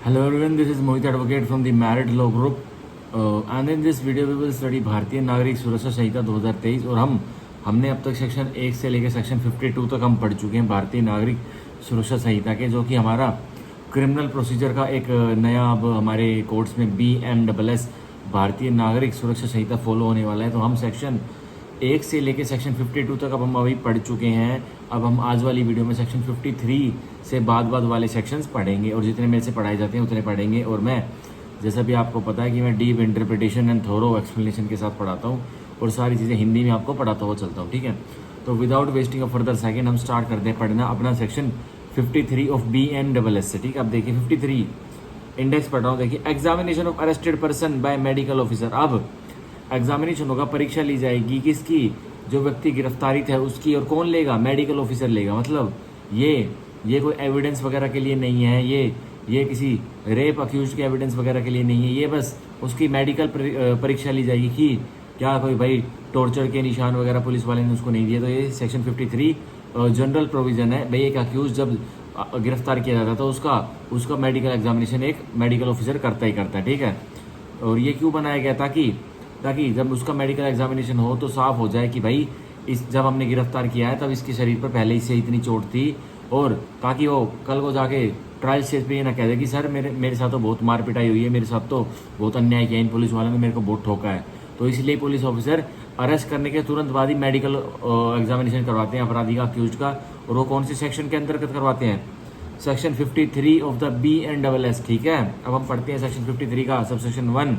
Hello everyone, this is Mohit Advocate from the Merit Law Group and in this video we will study भारतीय नागरिक सुरक्षा संहिता 2023 और हमने अब तक सेक्शन 1 से लेकर सेक्शन 52 तक हम पढ़ चुके हैं भारतीय नागरिक सुरक्षा संहिता के, जो कि हमारा क्रिमिनल प्रोसीजर का एक नया अब हमारे कोर्ट्स में BMSS भारतीय नागरिक सुरक्षा संहिता फॉलो होने वाला है। तो हम सेक्शन 1 से लेके सेक्शन 52 तक अब हम अभी पढ़ चुके हैं। अब हम आज वाली वीडियो में सेक्शन 53 से बाद वाले सेक्शंस पढ़ेंगे और जितने मेरे से पढ़ाए जाते हैं उतने पढ़ेंगे। और मैं जैसा भी आपको पता है कि मैं deep interpretation and thorough explanation के साथ पढ़ाता हूँ और सारी चीज़ें हिंदी में आपको पढ़ाता हुआ चलता हूँ, ठीक है। तो without wasting a further second हम स्टार्ट करते हैं पढ़ना अपना सेक्शन 53 ऑफ BMSS से, ठीक है। अब देखिए 53 इंडेक्स पढ़ रहा हूँ। देखिए examination of arrested person by medical officer. अब एग्जामिनेशन होगा, परीक्षा ली जाएगी किसकी? जो व्यक्ति गिरफ्तारित है उसकी। और कौन लेगा? मेडिकल ऑफिसर लेगा। मतलब ये कोई एविडेंस वगैरह के लिए नहीं है, ये किसी रेप अक्यूज के एविडेंस वगैरह के लिए नहीं है, ये बस उसकी मेडिकल परीक्षा ली जाएगी कि क्या कोई भाई टॉर्चर के निशान वगैरह पुलिस वाले ने उसको नहीं दिए। तो ये सेक्शन 53 जनरल प्रोविजन है भाई। एक अक्यूज जब गिरफ्तार किया जाता है तो उसका मेडिकल एग्जामिनेशन एक मेडिकल ऑफिसर करता ही करता है, ठीक है। और ये क्यों बनाया गया? ताकि जब उसका मेडिकल एग्जामिनेशन हो तो साफ हो जाए कि भाई जब हमने गिरफ्तार किया है तब इसके शरीर पर पहले ही से इतनी चोट थी, और ताकि वो कल को जाके ट्रायल स्टेज पे ये ना कह दे कि सर मेरे साथ तो बहुत मार पिटाई हुई है, मेरे साथ तो बहुत अन्याय किया, इन पुलिस वालों ने मेरे को बहुत ठोका है। तो इसलिए पुलिस ऑफिसर अरेस्ट करने के तुरंत बाद ही मेडिकल एग्जामिनेशन करवाते हैं अपराधी का, अक्यूज का। और वो कौन से सेक्शन के अंतर्गत करवाते हैं? सेक्शन 53 ऑफ द BMSS, ठीक है। अब हम पढ़ते हैं सेक्शन 53 का subsection 1।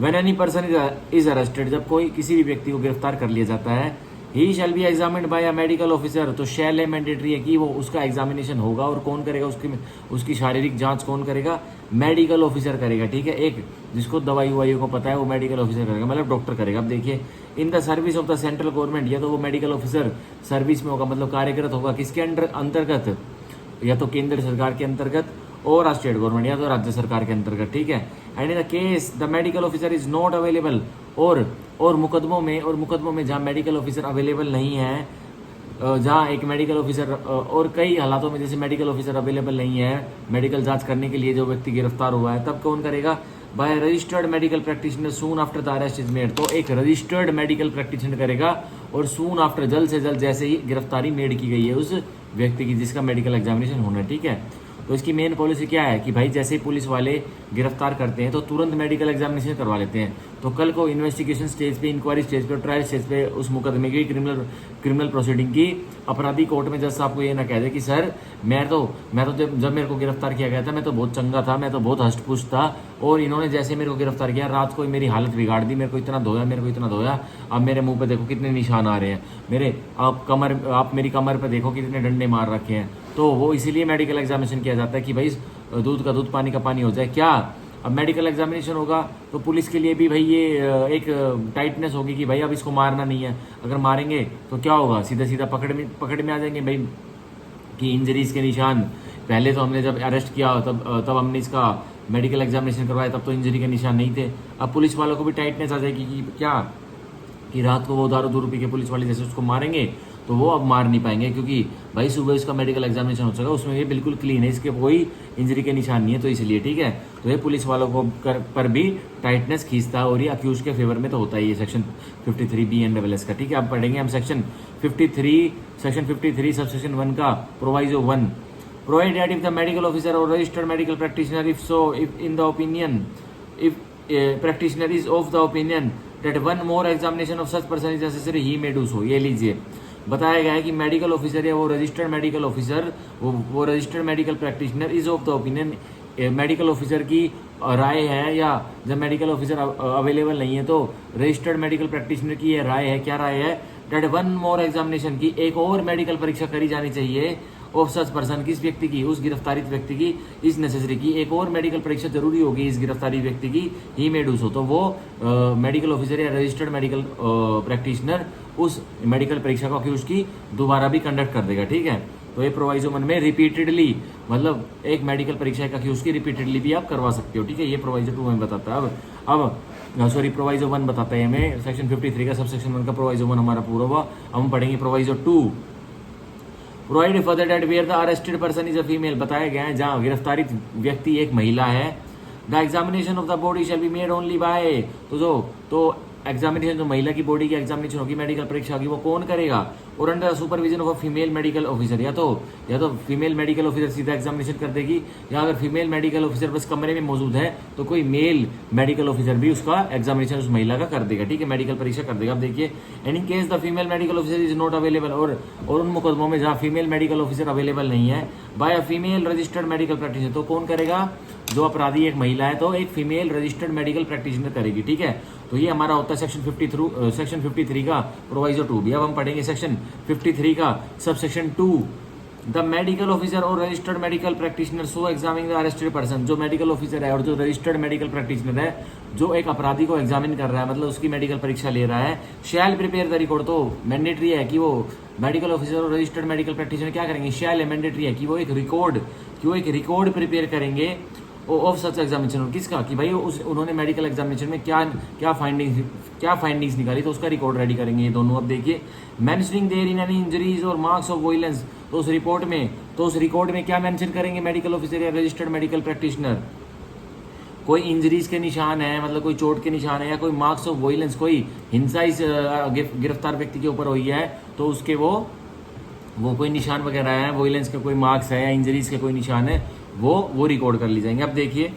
When any person is arrested, जब कोई किसी भी व्यक्ति को गिरफ्तार कर लिया जाता है, he shall be examined by a medical officer। तो shall है मैंडेटरी है कि वो उसका एग्जामिनेशन होगा। और कौन करेगा? उसकी शारीरिक जांच कौन करेगा? मेडिकल ऑफिसर करेगा, ठीक है। एक जिसको दवाई ववाइयों को पता है वो मेडिकल ऑफिसर करेगा, मतलब डॉक्टर करेगा। अब देखिए in the service of the central government, या तो वो मेडिकल ऑफिसर सर्विस में होगा, मतलब कार्यरत होगा किसके अंतर्गत? या तो केंद्र सरकार के अंतर्गत और स्टेट गवर्नमेंट, या तो राज्य सरकार के अंतर्गत, ठीक है। And in the case the medical officer is not available, और मुकदमों में जहाँ मेडिकल ऑफिसर अवेलेबल नहीं है, जहाँ एक मेडिकल ऑफिसर और कई हालातों में जैसे मेडिकल ऑफिसर अवेलेबल नहीं है मेडिकल जांच करने के लिए जो व्यक्ति गिरफ्तार हुआ है, तब कौन करेगा? By registered medical practitioner soon after the arrest is made. तो एक रजिस्टर्ड मेडिकल प्रैक्टिशनर करेगा, और सून आफ्टर जल्द से जल्द जैसे ही गिरफ्तारी मेड की गई है उस व्यक्ति की जिसका मेडिकल एग्जामिनेशन होना है, ठीक है। तो इसकी मेन पॉलिसी क्या है कि भाई जैसे ही पुलिस वाले गिरफ्तार करते हैं तो तुरंत मेडिकल एग्जामिनेशन करवा लेते हैं। तो कल को इन्वेस्टिगेशन स्टेज पे, इंक्वायरी स्टेज पे, ट्रायल स्टेज पे उस मुकदमे की क्रिमिनल प्रोसीडिंग की अपराधी कोर्ट में जज साहब को ये ना कह दे कि सर मैं तो जब मेरे को गिरफ्तार किया गया था मैं तो बहुत चंगा था, मैं तो बहुत हष्टपुष्ट था, और इन्होंने जैसे मेरे को गिरफ्तार किया रात को मेरी हालत बिगाड़ दी, मेरे को इतना धोया, अब मेरे मुंह पे देखो कितने निशान आ रहे हैं, आप मेरी कमर पे देखो कितने डंडे मार रखे हैं। तो वो इसीलिए मेडिकल एग्जामिनेशन किया जाता है कि भाई दूध का दूध पानी का पानी हो जाए। क्या अब मेडिकल एग्जामिनेशन होगा तो पुलिस के लिए भी भाई ये एक टाइटनेस होगी कि भाई अब इसको मारना नहीं है, अगर मारेंगे तो क्या होगा? सीधा पकड़ में आ जाएंगे भाई कि इंजरीज के निशान। पहले तो हमने जब अरेस्ट किया तब हमने इसका मेडिकल एग्जामिनेशन करवाया, तब तो इंजरी के निशान नहीं थे। अब पुलिस वालों को भी टाइटनेस आ जाएगी कि क्या कि रात को वो दारू पी के पुलिस वाले जैसे उसको मारेंगे तो वो अब मार नहीं पाएंगे, क्योंकि भाई सुबह इसका मेडिकल एग्जामिनेशन हो सकेगा, उसमें ये बिल्कुल क्लीन है, इसके कोई इंजरी के निशान नहीं है, तो इसलिए, ठीक है। तो ये पुलिस वालों को पर भी टाइटनेस खींचता है, और ये अक्यूज के फेवर में तो होता है ये सेक्शन 53 BMSS का, ठीक है। अब पढ़ेंगे हम सेक्शन 53 सबसेक्शन 1 का proviso 1। Provided that if the medical officer और registered medical practitioner if practitioner is of the opinion that one more examination of such person is necessary, he may do so। ये लीजिए बताया गया है कि medical officer या वो registered medical officer, वो registered medical practitioner is of the opinion, medical officer की राय है, या जब मेडिकल ऑफिसर अवेलेबल नहीं है तो रजिस्टर्ड मेडिकल प्रैक्टिशनर की ये राय है। क्या राय है? डेट वन मोर एग्जामिनेशन की एक और मेडिकल परीक्षा करी जानी चाहिए ऑफ सच पर्सन, किस व्यक्ति की? उस गिरफ्तारित व्यक्ति की, इज नेसेसरी की एक और मेडिकल परीक्षा जरूरी होगी इस गिरफ्तारी व्यक्ति की, ही मे डू सो। तो वो मेडिकल ऑफिसर या रजिस्टर्ड मेडिकल प्रैक्टिशनर उस मेडिकल परीक्षा को अक्यूज की दोबारा भी कंडक्ट कर देगा, ठीक है। तो ये प्रोवाइजो 1 में रिपीटेडली, मतलब एक मेडिकल परीक्षा का अक्यूज की रिपीटेडली भी आप करवा सकते हो, ठीक है। ये प्रोवाइजो 2 में बताता है। अब सॉरी प्रोवाइजो 1 बताता है हमें सेक्शन 53 का सबसेक्शन 1 का प्रोवाइजो 1 हमारा पूरा हुआ। हम पढ़ेंगे proviso 2। Provided further that where the arrested person is a female, बताया गया है जहाँ गिरफ्तारित व्यक्ति एक महिला है। The examination of the body shall be made only by, तो एग्जामिनेशन जो महिला की बॉडी की एग्जामिनेशन होगी, मेडिकल परीक्षा होगी, वो कौन करेगा? और under supervision of a female medical officer, या तो फीमेल मेडिकल ऑफिसर सीधा एग्जामिनेशन कर देगी, या अगर फीमेल मेडिकल ऑफिसर बस कमरे में मौजूद है तो कोई मेल मेडिकल ऑफिसर भी उसका एग्जामिनेशन उस महिला का कर देगा, ठीक है, मेडिकल परीक्षा कर देगा। अब देखिए, and in case the female medical officer is not available, और उन मुकदमों में जहाँ फीमेल मेडिकल ऑफिसर अवेलेबल नहीं है by a female registered medical practitioner, तो कौन करेगा? जो अपराधी एक महिला है तो एक फीमेल रजिस्टर्ड मेडिकल प्रैक्टिशनर करेगी, ठीक है। तो ये हमारा होता है सेक्शन 53 का प्रोवाइजो 2 भी। अब हम पढ़ेंगे सेक्शन 53 का subsection 2। The medical officer और registered medical practitioner so examine the arrested person, जो मेडिकल ऑफिसर है और जो रजिस्टर्ड मेडिकल प्रैक्टिशनर है, जो एक अपराधी को एग्जामिन कर रहा है, मतलब उसकी मेडिकल परीक्षा ले रहा है, शैल प्रिपेयर द रिकॉर्ड, तो मैंडेटरी है कि वो मेडिकल ऑफिसर और रजिस्टर्ड मेडिकल प्रैक्टिशनर क्या करेंगे? शैल है, मैंडेटरी है कि वो एक रिकॉर्ड प्रिपेयर करेंगे ऑफ सच एग्जामिनेशन, किसका? कि भाई उन्होंने मेडिकल एग्जामिनेशन में क्या फाइंडिंग्स निकाली, तो उसका रिकॉर्ड रेडी करेंगे ये दोनों। अब देखिए, mentioning there in any injuries और मार्क्स ऑफ वायलेंस, तो उस रिकॉर्ड में क्या मेंशन करेंगे मेडिकल ऑफिसर या रजिस्टर्ड मेडिकल प्रैक्टिशनर? कोई इंजरीज के निशान है, मतलब कोई चोट के निशान है, या कोई मार्क्स ऑफ वायलेंस, कोई हिंसा इस गिरफ्तार व्यक्ति के ऊपर हुई है तो उसके वो कोई निशान वगैरह है, वायलेंस के कोई मार्क्स है या इंजरीज के कोई निशान है, वो रिकॉर्ड कर ली जाएंगे। अब देखिए,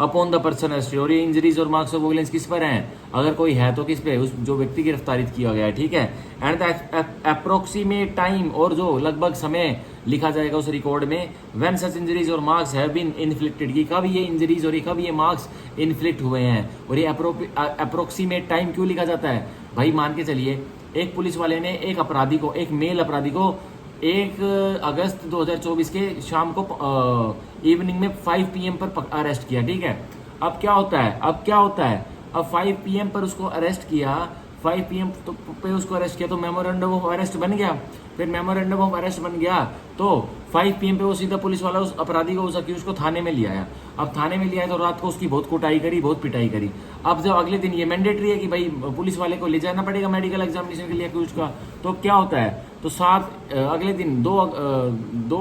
अपॉन द पर्सन अरेस्टेड, और ये इंजरीज और मार्क्स ऑफ वायलेंस किस पर हैं? अगर कोई है तो किस पे? उस जो व्यक्ति गिरफ्तारित किया गया है, ठीक है। एंड द अप्रोक्सीमेट टाइम, और जो लगभग समय लिखा जाएगा उस रिकॉर्ड में, व्हेन सच इंजरीज और मार्क्स हैव बीन इन्फ्लिक्टेड, की कब ये इंजरीज और कब ये मार्क्स इन्फ्लिक्ट हुए हैं। और ये अप्रोक्सीमेट टाइम क्यों लिखा जाता है? भाई मान के चलिए, एक पुलिस वाले ने एक मेल अपराधी को 1 अगस्त 2024 के शाम को इवनिंग में 5 PM पर अरेस्ट किया, ठीक है। अब क्या होता है? अब 5 PM पर उसको अरेस्ट किया, 5 PM पे उसको अरेस्ट किया, तो मेमोरेंडम ऑफ अरेस्ट बन गया। फिर मेमोरेंडम ऑफ अरेस्ट बन गया तो 5 PM पे वो सीधा पुलिस वाला उस अपराधी को, उस अक्यूज को थाने में ले आया। अब थाने में ले आया तो रात को उसकी बहुत कुटाई करी, बहुत पिटाई करी। अब जब अगले दिन ये मैंडेटरी है कि भाई पुलिस वाले को ले जाना पड़ेगा मेडिकल एग्जामिनेशन के लिए अक्यूज का, तो क्या होता है? तो अगले दिन 2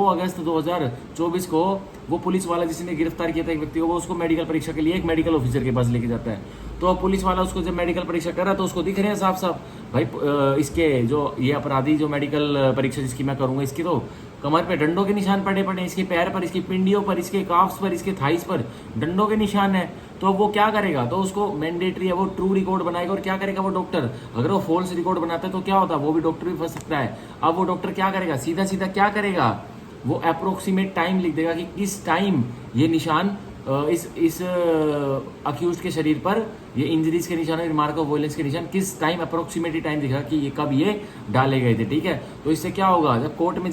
अगस्त 2024 को वो पुलिस वाला जिसने गिरफ्तार किया था एक व्यक्ति को, वो उसको मेडिकल परीक्षा के लिए एक मेडिकल ऑफिसर के पास लेके जाता है। तो अब पुलिस वाला उसको जब मेडिकल परीक्षा कर रहा है तो उसको दिख रहे हैं साफ साफ भाई इसके जो ये अपराधी जो मेडिकल परीक्षा जिसकी मैं करूंगा, इसकी तो कमर पे डंडों के निशान पड़े पड़े, इसके पैर पर, इसकी पिंडियों पर, इसके काफ्स पर, इसके थाइस पर डंडों के निशान है। तो अब वो क्या करेगा? तो उसको मैंडेटरी है, वो ट्रू रिकॉर्ड बनाएगा। और क्या करेगा वो डॉक्टर? अगर वो फॉल्स रिकॉर्ड बनाता है तो क्या होता है? वो भी डॉक्टर भी फंस सकता है। अब वो डॉक्टर क्या करेगा? सीधा सीधा क्या करेगा? वो अप्रोक्सीमेट टाइम लिख देगा कि किस टाइम ये निशान इस अक्यूज के शरीर पर ये इंजरीज के निशान और मार्क ऑफ वायलेंस के निशान किस टाइम अप्रोक्सीमेटली टाइम दिखा कि ये कब ये डाले गए थे, ठीक है। तो इससे क्या होगा? जब कोर्ट में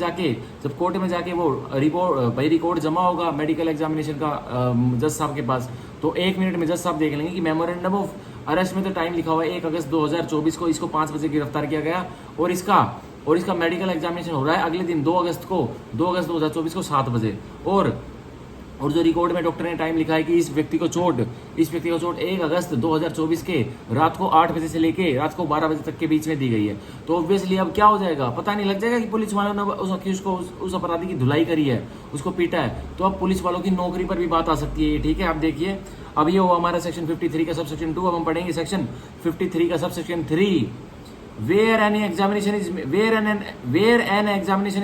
जाके वो रिकॉर्ड जमा होगा मेडिकल एग्जामिनेशन का जज साहब के पास, तो 1 मिनट में जज साहब देख लेंगे कि मेमोरेंडम ऑफ अरेस्ट में तो टाइम लिखा हुआ है 1 अगस्त 2024 को, इसको 5 बजे गिरफ्तार किया गया, और इसका मेडिकल एग्जामिनेशन हो रहा है अगले दिन 2 अगस्त 2024 को 7 बजे। और जो रिकॉर्ड में डॉक्टर ने टाइम लिखा है कि इस व्यक्ति को चोट 1 अगस्त 2024 के रात को 8 बजे से लेके रात को 12 बजे तक के बीच में दी गई है। तो ऑब्वियसली अब क्या हो जाएगा? पता नहीं लग जाएगा कि पुलिस वालों ने उस अक्यूज को, उस अपराधी की धुलाई करी है, उसको पीटा है। तो अब पुलिस वालों की नौकरी पर भी बात आ सकती है, ठीक है। आप देखिए, अब ये हुआ हमारा सेक्शन 53 का सब सेक्शन 2। अब हम पढ़ेंगे सेक्शन 53 का sub section 3। Where an examination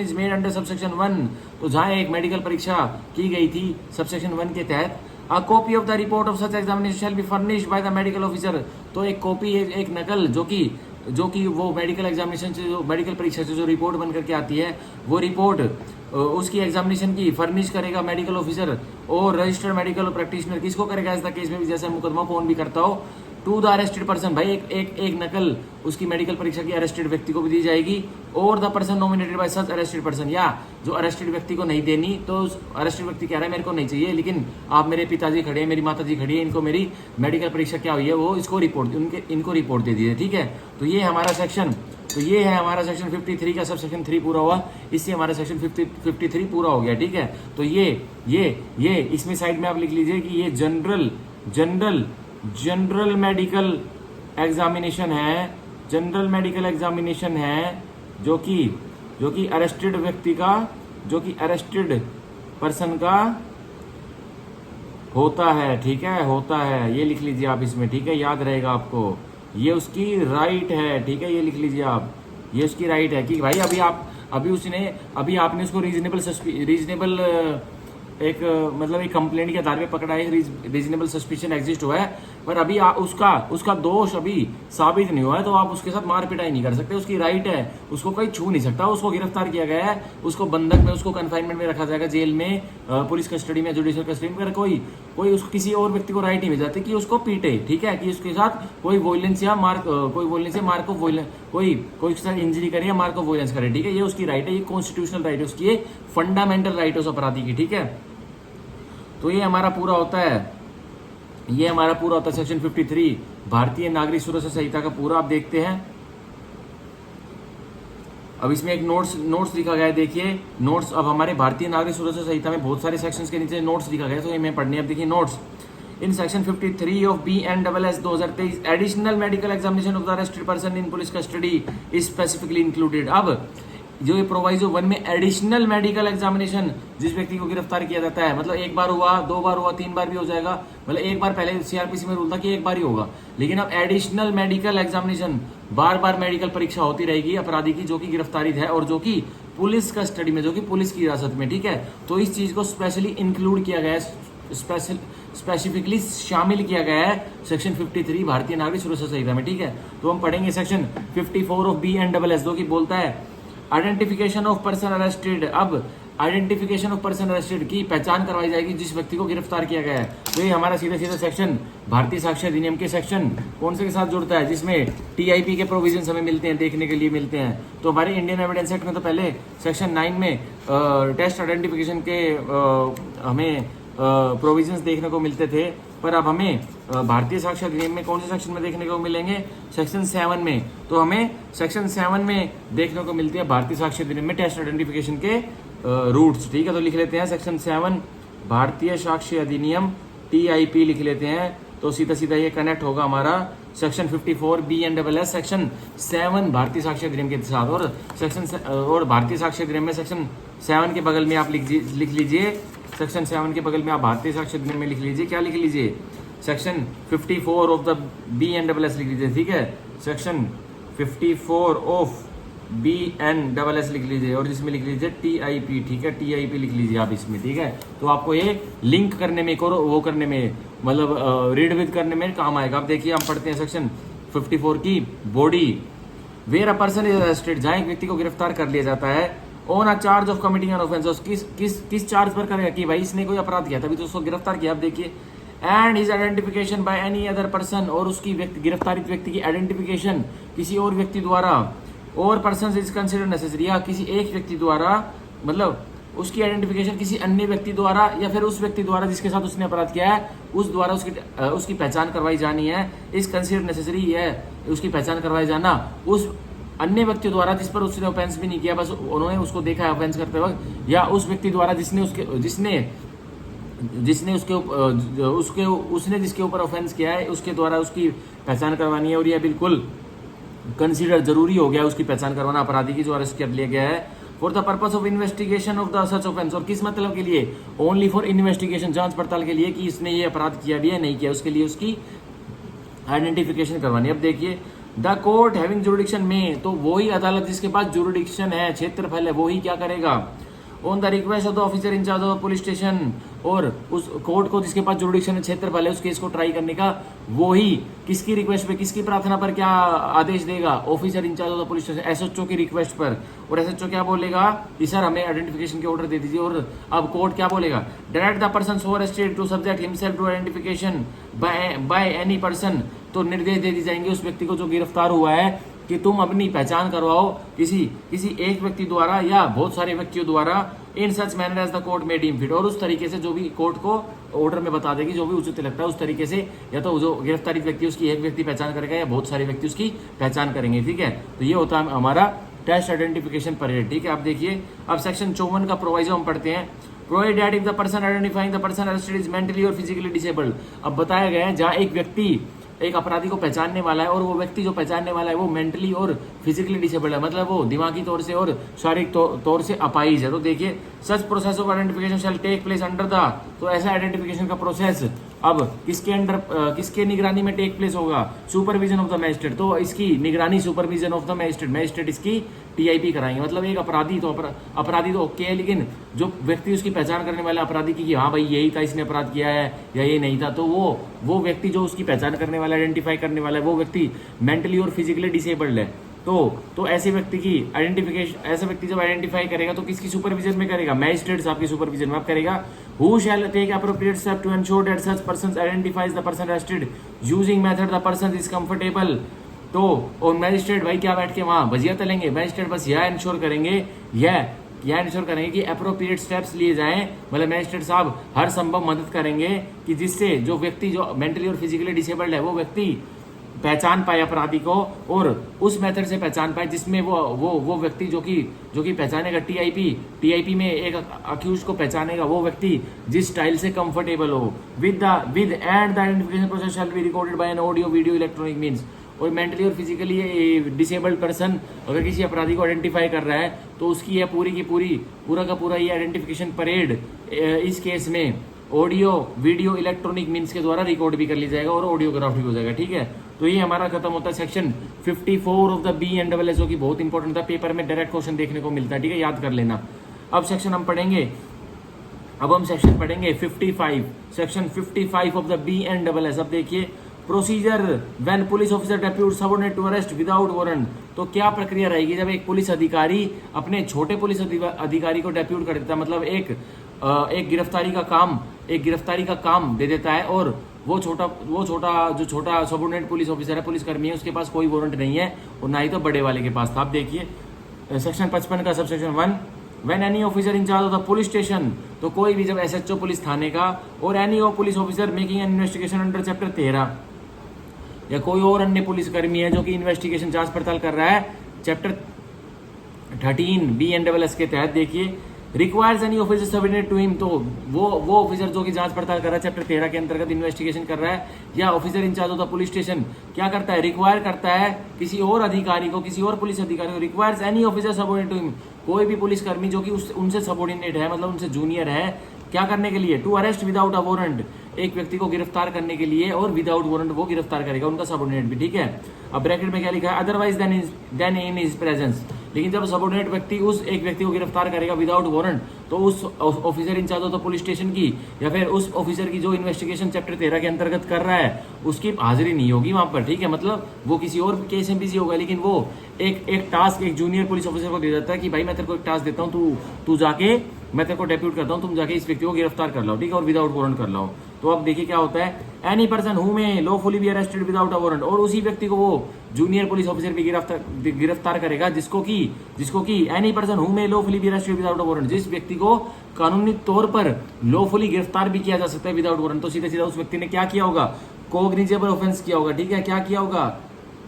is made under subsection 1, तो जहाँ एक मेडिकल परीक्षा की गई थी सबसेक्शन 1 के तहत, a copy of the report of such examination shall be furnished by the medical officer, तो एक कॉपी, एक नकल जो कि वो मेडिकल एग्जामिनेशन से, जो मेडिकल परीक्षा से जो रिपोर्ट बन करके आती है, वो रिपोर्ट उसकी एग्जामिनेशन की फर्निश करेगा मेडिकल ऑफिसर और रजिस्टर्ड मेडिकल प्रैक्टिशनर। किसको करेगा? ऐसा केस में भी जैसे मुकदमा कौन भी करता हो, टू द अरेस्टेड पर्सन, भाई एक नकल उसकी मेडिकल परीक्षा की अरेस्टेड व्यक्ति को भी दी जाएगी, और the person nominated by such arrested person, या जो अरेस्टेड व्यक्ति को नहीं देनी, तो अरेस्टेड व्यक्ति कह रहा है मेरे को नहीं चाहिए, लेकिन आप मेरे पिताजी खड़े हैं, मेरी माताजी खड़ी है, इनको मेरी मेडिकल परीक्षा क्या हुई है वो इनको रिपोर्ट दे दीजिए, ठीक है। तो ये है हमारा सेक्शन 53 का सब सेक्शन 3 पूरा हुआ। इससे हमारा सेक्शन 53 पूरा हो गया, ठीक है। तो ये इसमें साइड में आप लिख लीजिए कि ये जनरल मेडिकल एग्जामिनेशन है, जो कि जो कि अरेस्टेड व्यक्ति का, जो कि अरेस्टेड पर्सन का होता है, ठीक है, होता है, ये लिख लीजिए आप इसमें, ठीक है, याद रहेगा आपको, ये उसकी राइट है, ठीक है, ये लिख लीजिए आप, ये उसकी राइट है कि भाई अभी आपने उसको रीजनेबल एक मतलब एक कंप्लेंट के आधार पे पकड़ा है, रीजनेबल सस्पिशन एग्जिस्ट हुआ है, पर अभी उसका दोष अभी साबित नहीं हुआ है, तो आप उसके साथ मार पिटाई नहीं कर सकते, उसकी राइट है, उसको कोई छू नहीं सकता, उसको गिरफ्तार किया गया है, उसको बंधक में, उसको कन्फाइनमेंट में रखा जाएगा, जेल में, पुलिस कस्टडी में, जुडिशियल कस्टडी में, कोई उसको किसी और व्यक्ति को राइट नहीं मिल जाती कि उसको पीटे, ठीक है, कि उसके साथ कोई वोलेंस या मार्क ऑफ वोलेंस, कोई उसके साथ इंजरी करे या मार्क ऑफ वोलेंस करे, ठीक है, ये उसकी राइट है, ये कॉन्स्टिट्यूशनल राइट है उसकी, ये फंडामेंटल राइट है उस अपराधी की, ठीक है। तो ये हमारा पूरा होता है सेक्शन 53 भारतीय नागरिक सुरक्षा संहिता का पूरा आप देखते हैं। अब इसमें एक नोट्स लिखा गया है, देखिए नोट्स। अब हमारे भारतीय नागरिक सुरक्षा संहिता में बहुत सारे सेक्शंस के नीचे नोट्स लिखा गया है, तो ये मैं पढ़ने, अब देखिए notes. In section 53 of BNSS 2023 additional medical examination of the arrested person in police custody is specifically included. अब जो ये प्रोवाइजो 1 में एडिशनल मेडिकल एग्जामिनेशन, जिस व्यक्ति को गिरफ्तार किया जाता है, मतलब एक बार हुआ, 2 बार हुआ, 3 बार भी हो जाएगा, मतलब एक बार, पहले CRPC में रूल था कि एक बार ही होगा, लेकिन अब एडिशनल मेडिकल एग्जामिनेशन, बार बार मेडिकल परीक्षा होती रहेगी अपराधी की जो कि गिरफ्तारित है और जो कि पुलिस कस्टडी में, जो कि पुलिस की हिरासत में, ठीक है। तो इस चीज को स्पेशली इंक्लूड किया गया है, स्पेसिफिकली शामिल किया गया है सेक्शन 53 भारतीय नागरिक सुरक्षा संहिता में, ठीक है। तो हम पढ़ेंगे सेक्शन 54 ऑफ BNSS, जो कि बोलता है आइडेंटिफिकेशन ऑफ पर्सन अरेस्टेड। अब आइडेंटिफिकेशन ऑफ पर्सन अरेस्टेड की पहचान करवाई जाएगी जिस व्यक्ति को गिरफ्तार किया गया है। तो ये हमारा सीधा सेक्शन भारतीय साक्ष्य अधिनियम के सेक्शन कौन से के साथ जुड़ता है, जिसमें TIP के प्रोविजंस हमें मिलते हैं, देखने के लिए मिलते हैं। तो हमारे इंडियन एविडेंस एक्ट में तो पहले सेक्शन 9 में टेस्ट आइडेंटिफिकेशन के हमें प्रोविजंस देखने को मिलते थे, पर अब हमें भारतीय साक्ष्य अधिनियम में कौन से सेक्शन में देखने को मिलेंगे, सेक्शन 7 में। तो हमें सेक्शन 7 में देखने को मिलती है भारतीय साक्ष्य अधिनियम में टेस्ट आइडेंटिफिकेशन के रूट्स, ठीक है। तो लिख लेते हैं सेक्शन 7 भारतीय साक्ष्य अधिनियम TIP लिख लेते हैं, तो सीधा सीधा ये कनेक्ट होगा हमारा सेक्शन 54 BNSS सेक्शन 7 भारतीय साक्ष्य अधिनियम के साथ। और भारतीय साक्ष्य अधिनियम में सेक्शन 7 के बगल में आप लिख लीजिए, सेक्शन 7 के बगल में आप भारतीय साक्ष्य अधिनियम में लिख लीजिए, क्या लिख लीजिए, सेक्शन 54 ऑफ द BNSS लिख लीजिए, ठीक है, सेक्शन 54 ऑफ BNSS लिख लीजिए, और जिसमें लिख लीजिए TIP, ठीक है, TIP लिख लीजिए आप इसमें, ठीक है। तो आपको ये लिंक करने में, वो करने में, मतलब रीड विद करने में काम आएगा। आप देखिए, हम पढ़ते हैं सेक्शन 54 की body, where a person is arrested, जहां एक व्यक्ति को गिरफ्तार कर लिया जाता है, on a charge of committing an offence, किस चार्ज पर करेगा कि भाई इसने कोई अपराध किया, तभी तो उसको गिरफ्तार किया। आप देखिए, and his identification by any other person, और उसकी गिरफ्तारित व्यक्ति की आइडेंटिफिकेशन किसी और व्यक्ति द्वारा, और पर्सन इज कंसिडर्ड नेसेसरी, या किसी एक व्यक्ति द्वारा, मतलब उसकी आइडेंटिफिकेशन किसी अन्य व्यक्ति द्वारा या फिर उस व्यक्ति द्वारा जिसके साथ उसने अपराध किया है, उस द्वारा उसकी पहचान करवाई जानी है। इस कंसिडर्ड नेसेसरी है उसकी पहचान करवाई जाना उस अन्य व्यक्ति द्वारा जिस पर उसने ऑफेंस भी नहीं किया, बस उन्होंने उसको देखा है ऑफेंस करते वक्त, या उस व्यक्ति द्वारा उसने जिसके ऊपर ऑफेंस किया है उसके द्वारा उसकी पहचान करवानी है। और यह बिल्कुल कंसीडर जरूरी हो गया उसकी पहचान करवाना अपराधी की जो अरेस्ट कर लिया गया है, for the purpose of investigation of the such offence. और किस मतलब के लिए, ओनली फॉर इन्वेस्टिगेशन, जांच पड़ताल के लिए कि इसने ये अपराध किया भी है नहीं किया, उसके लिए उसकी आइडेंटिफिकेशन करवानी। अब देखिए, द कोर्ट हैविंग जुरिडिक्शन में, तो वही अदालत जिसके पास जुरिडिक्शन है, क्षेत्रफल है, वही क्या करेगा, on the request of the officer in charge of police station, और उस कोर्ट को जिसके पास जुरिडिक्शन है, क्षेत्रफल है, उस केस को ट्राई करने का, वही किसकी रिक्वेस्ट पे, किसकी प्रार्थना पर क्या आदेश देगा, officer in charge of the police station, SHO की रिक्वेस्ट पर। और SHO क्या बोलेगा कि सर हमें आइडेंटिफिकेशन के ऑर्डर दे दीजिए। और अब कोर्ट क्या बोलेगा, direct the person so arrested to subject himself to identification by any person, तो निर्देश दे दी जाएंगे उस व्यक्ति को जो गिरफ्तार हुआ है कि तुम अपनी पहचान करवाओ किसी एक व्यक्ति द्वारा या बहुत सारे व्यक्तियों द्वारा, in such manner as the court may deem fit, और उस तरीके से जो भी कोर्ट को ऑर्डर में बता देगी, जो भी उचित लगता है उस तरीके से, या तो जो गिरफ्तारित व्यक्ति उसकी एक व्यक्ति पहचान करेगा या बहुत सारे व्यक्ति उसकी पहचान करेंगे, ठीक है। तो ये होता है हमारा टेस्ट आइडेंटिफिकेशन परेड, ठीक है। आप देखिए, अब सेक्शन 54 का प्रोवाइजो हम पढ़ते हैं, provide if the person identifying the person arrested is mentally और फिजिकली डिसेबल्ड। अब बताया गया है जहां एक व्यक्ति एक अपराधी को पहचानने वाला है और वो व्यक्ति जो पहचानने वाला है वो मेंटली और फिजिकली डिसेबल्ड है, मतलब वो दिमागी तौर से और शारीरिक तौर से अपाहिज है। तो देखिए such process of identification shall take place under the, तो ऐसा आइडेंटिफिकेशन का प्रोसेस अब किसके अंडर किसके निगरानी में टेक प्लेस होगा, सुपरविजन ऑफ द मैजिस्ट्रेट। तो इसकी निगरानी supervision of the magistrate, magistrate इसकी टीआईपी कराएंगे। मतलब एक अपराधी तो अपराधी तो ओके है, लेकिन जो व्यक्ति उसकी पहचान करने वाला अपराधी की कि हाँ भाई यही था इसने अपराध किया है या ये नहीं था, तो वो व्यक्ति जो उसकी पहचान करने वाला, आइडेंटिफाई करने वाला है, वो व्यक्ति मेंटली और फिजिकली डिसेबल्ड है। तो ऐसे व्यक्ति की आइडेंटिफिकेशन, ऐसा व्यक्ति जब आइडेंटिफाई करेगा तो किसकी सुपरविजन में करेगा, मैजिस्ट्रेट साहब की सुपरविजन में करेगा। Who shall take appropriate step to ensure that such person identifies the person arrested using method the person is comfortable. तो और मैजिस्ट्रेट भाई क्या बैठ के वहां भजिया तलेंगे, मैजिस्ट्रेट बस यह इंश्योर करेंगे, यह इंश्योर करेंगे कि अप्रोप्रिएट स्टेप्स लिए जाएं। मतलब मैजिस्ट्रेट साहब हर संभव मदद करेंगे कि जिससे जो व्यक्ति जो मेंटली और फिजिकली डिसेबल्ड है वो व्यक्ति पहचान पाए अपराधी को, और उस मेथड से पहचान पाए जिसमें वो व्यक्ति जो कि पहचानेगा, टीआईपी में एक अक्यूज को पहचानेगा वो व्यक्ति जिस स्टाइल से कंफर्टेबल हो। With and the identification process shall be recorded by an audio video electronic means. और मेंटली और फिजिकली डिसेबल्ड पर्सन अगर किसी अपराधी को आइडेंटिफाई कर रहा है तो उसकी यह पूरा का पूरा ये आइडेंटिफिकेशन परेड इस केस में ऑडियो वीडियो इलेक्ट्रॉनिक मीन्स के द्वारा रिकॉर्ड भी कर लिया जाएगा और ऑडियोग्राफ भी हो जाएगा। ठीक है, तो ये हमारा खत्म होता है section 54 of the B N double S, जो कि बहुत इंपॉर्टेंट था, पेपर में डायरेक्ट क्वेश्चन देखने को मिलता है। ठीक है, याद कर लेना। अब सेक्शन हम पढ़ेंगे, अब हम सेक्शन पढ़ेंगे 55, section 55 of the B N double S. अब देखिए procedure when police officer depute subordinate to arrest without warrant. तो क्या प्रक्रिया रहेगी जब एक पुलिस अधिकारी अपने छोटे पुलिस अधिकारी को डेप्यूट कर देता है, मतलब एक गिरफ्तारी का काम दे देता है, और वो छोटा सबऑर्डिनेट पुलिस ऑफिसर है, पुलिसकर्मी है, उसके पास कोई वारंट नहीं है और ना ही तो बड़े वाले के पास था। आप देखिए सेक्शन 55 का subsection 1, when any officer in charge of the police station, तो कोई भी जब एसएचओ पुलिस थाने का और any police officer making an investigation under chapter 13, या कोई और अन्य पुलिसकर्मी है जो कि इन्वेस्टिगेशन जांच पड़ताल कर रहा है chapter 13 B N double S के तहत, देखिए requires any officer subordinate to him, तो वो ऑफिसर जो कि जांच पड़ताल कर रहा है चैप्टर 13 के अंतर्गत इन्वेस्टिगेशन कर रहा है, या officer in charge of the police station क्या करता है, रिक्वायर करता है किसी और अधिकारी को, किसी और पुलिस अधिकारी को, requires any officer subordinate to him, कोई भी पुलिसकर्मी जो कि उनसे सबऑर्डिनेट है, मतलब उनसे जूनियर है, क्या करने के लिए, to arrest without a warrant, एक व्यक्ति को गिरफ्तार करने के लिए, और विदाउट वारंट वो गिरफ्तार करेगा उनका सबऑर्डिनेट भी। ठीक है, अब ब्रैकेट में क्या लिखा है, otherwise than in his presence, लेकिन जब सबऑर्डिनेट व्यक्ति उस एक व्यक्ति को गिरफ्तार करेगा विदाउट वारंट, तो उस officer in charge of the police station की या फिर उस ऑफिसर की जो इन्वेस्टिगेशन चैप्टर 13 के अंतर्गत कर रहा है उसकी हाजिरी नहीं होगी वहां पर। ठीक है, मतलब वो किसी और केस में बिजी होगा, लेकिन वो एक टास्क एक जूनियर पुलिस ऑफिसर को दे देता है कि भाई मैं तेरे को एक टास्क देता हूँ, तू जाके, मैं तेरे को डेप्यूट करता हूँ, तुम जाके इस व्यक्ति को गिरफ्तार कर लो। ठीक है, और विदाउट वारंट कर लो। तो अब देखिए क्या होता है, any person who may lawfully be arrested without a warrant, और उसी व्यक्ति को वो जूनियर पुलिस ऑफिसर भी गिरफ्तार करेगा जिसको कि any person who may lawfully be arrested without a warrant, जिस व्यक्ति को कानूनी तौर पर लॉफुली गिरफ्तार भी किया जा सकता है विदाउट वारंट। तो सीधा सीधा उस व्यक्ति ने क्या किया होगा, कोग्निजेबल ऑफेंस किया होगा। ठीक है, क्या किया होगा,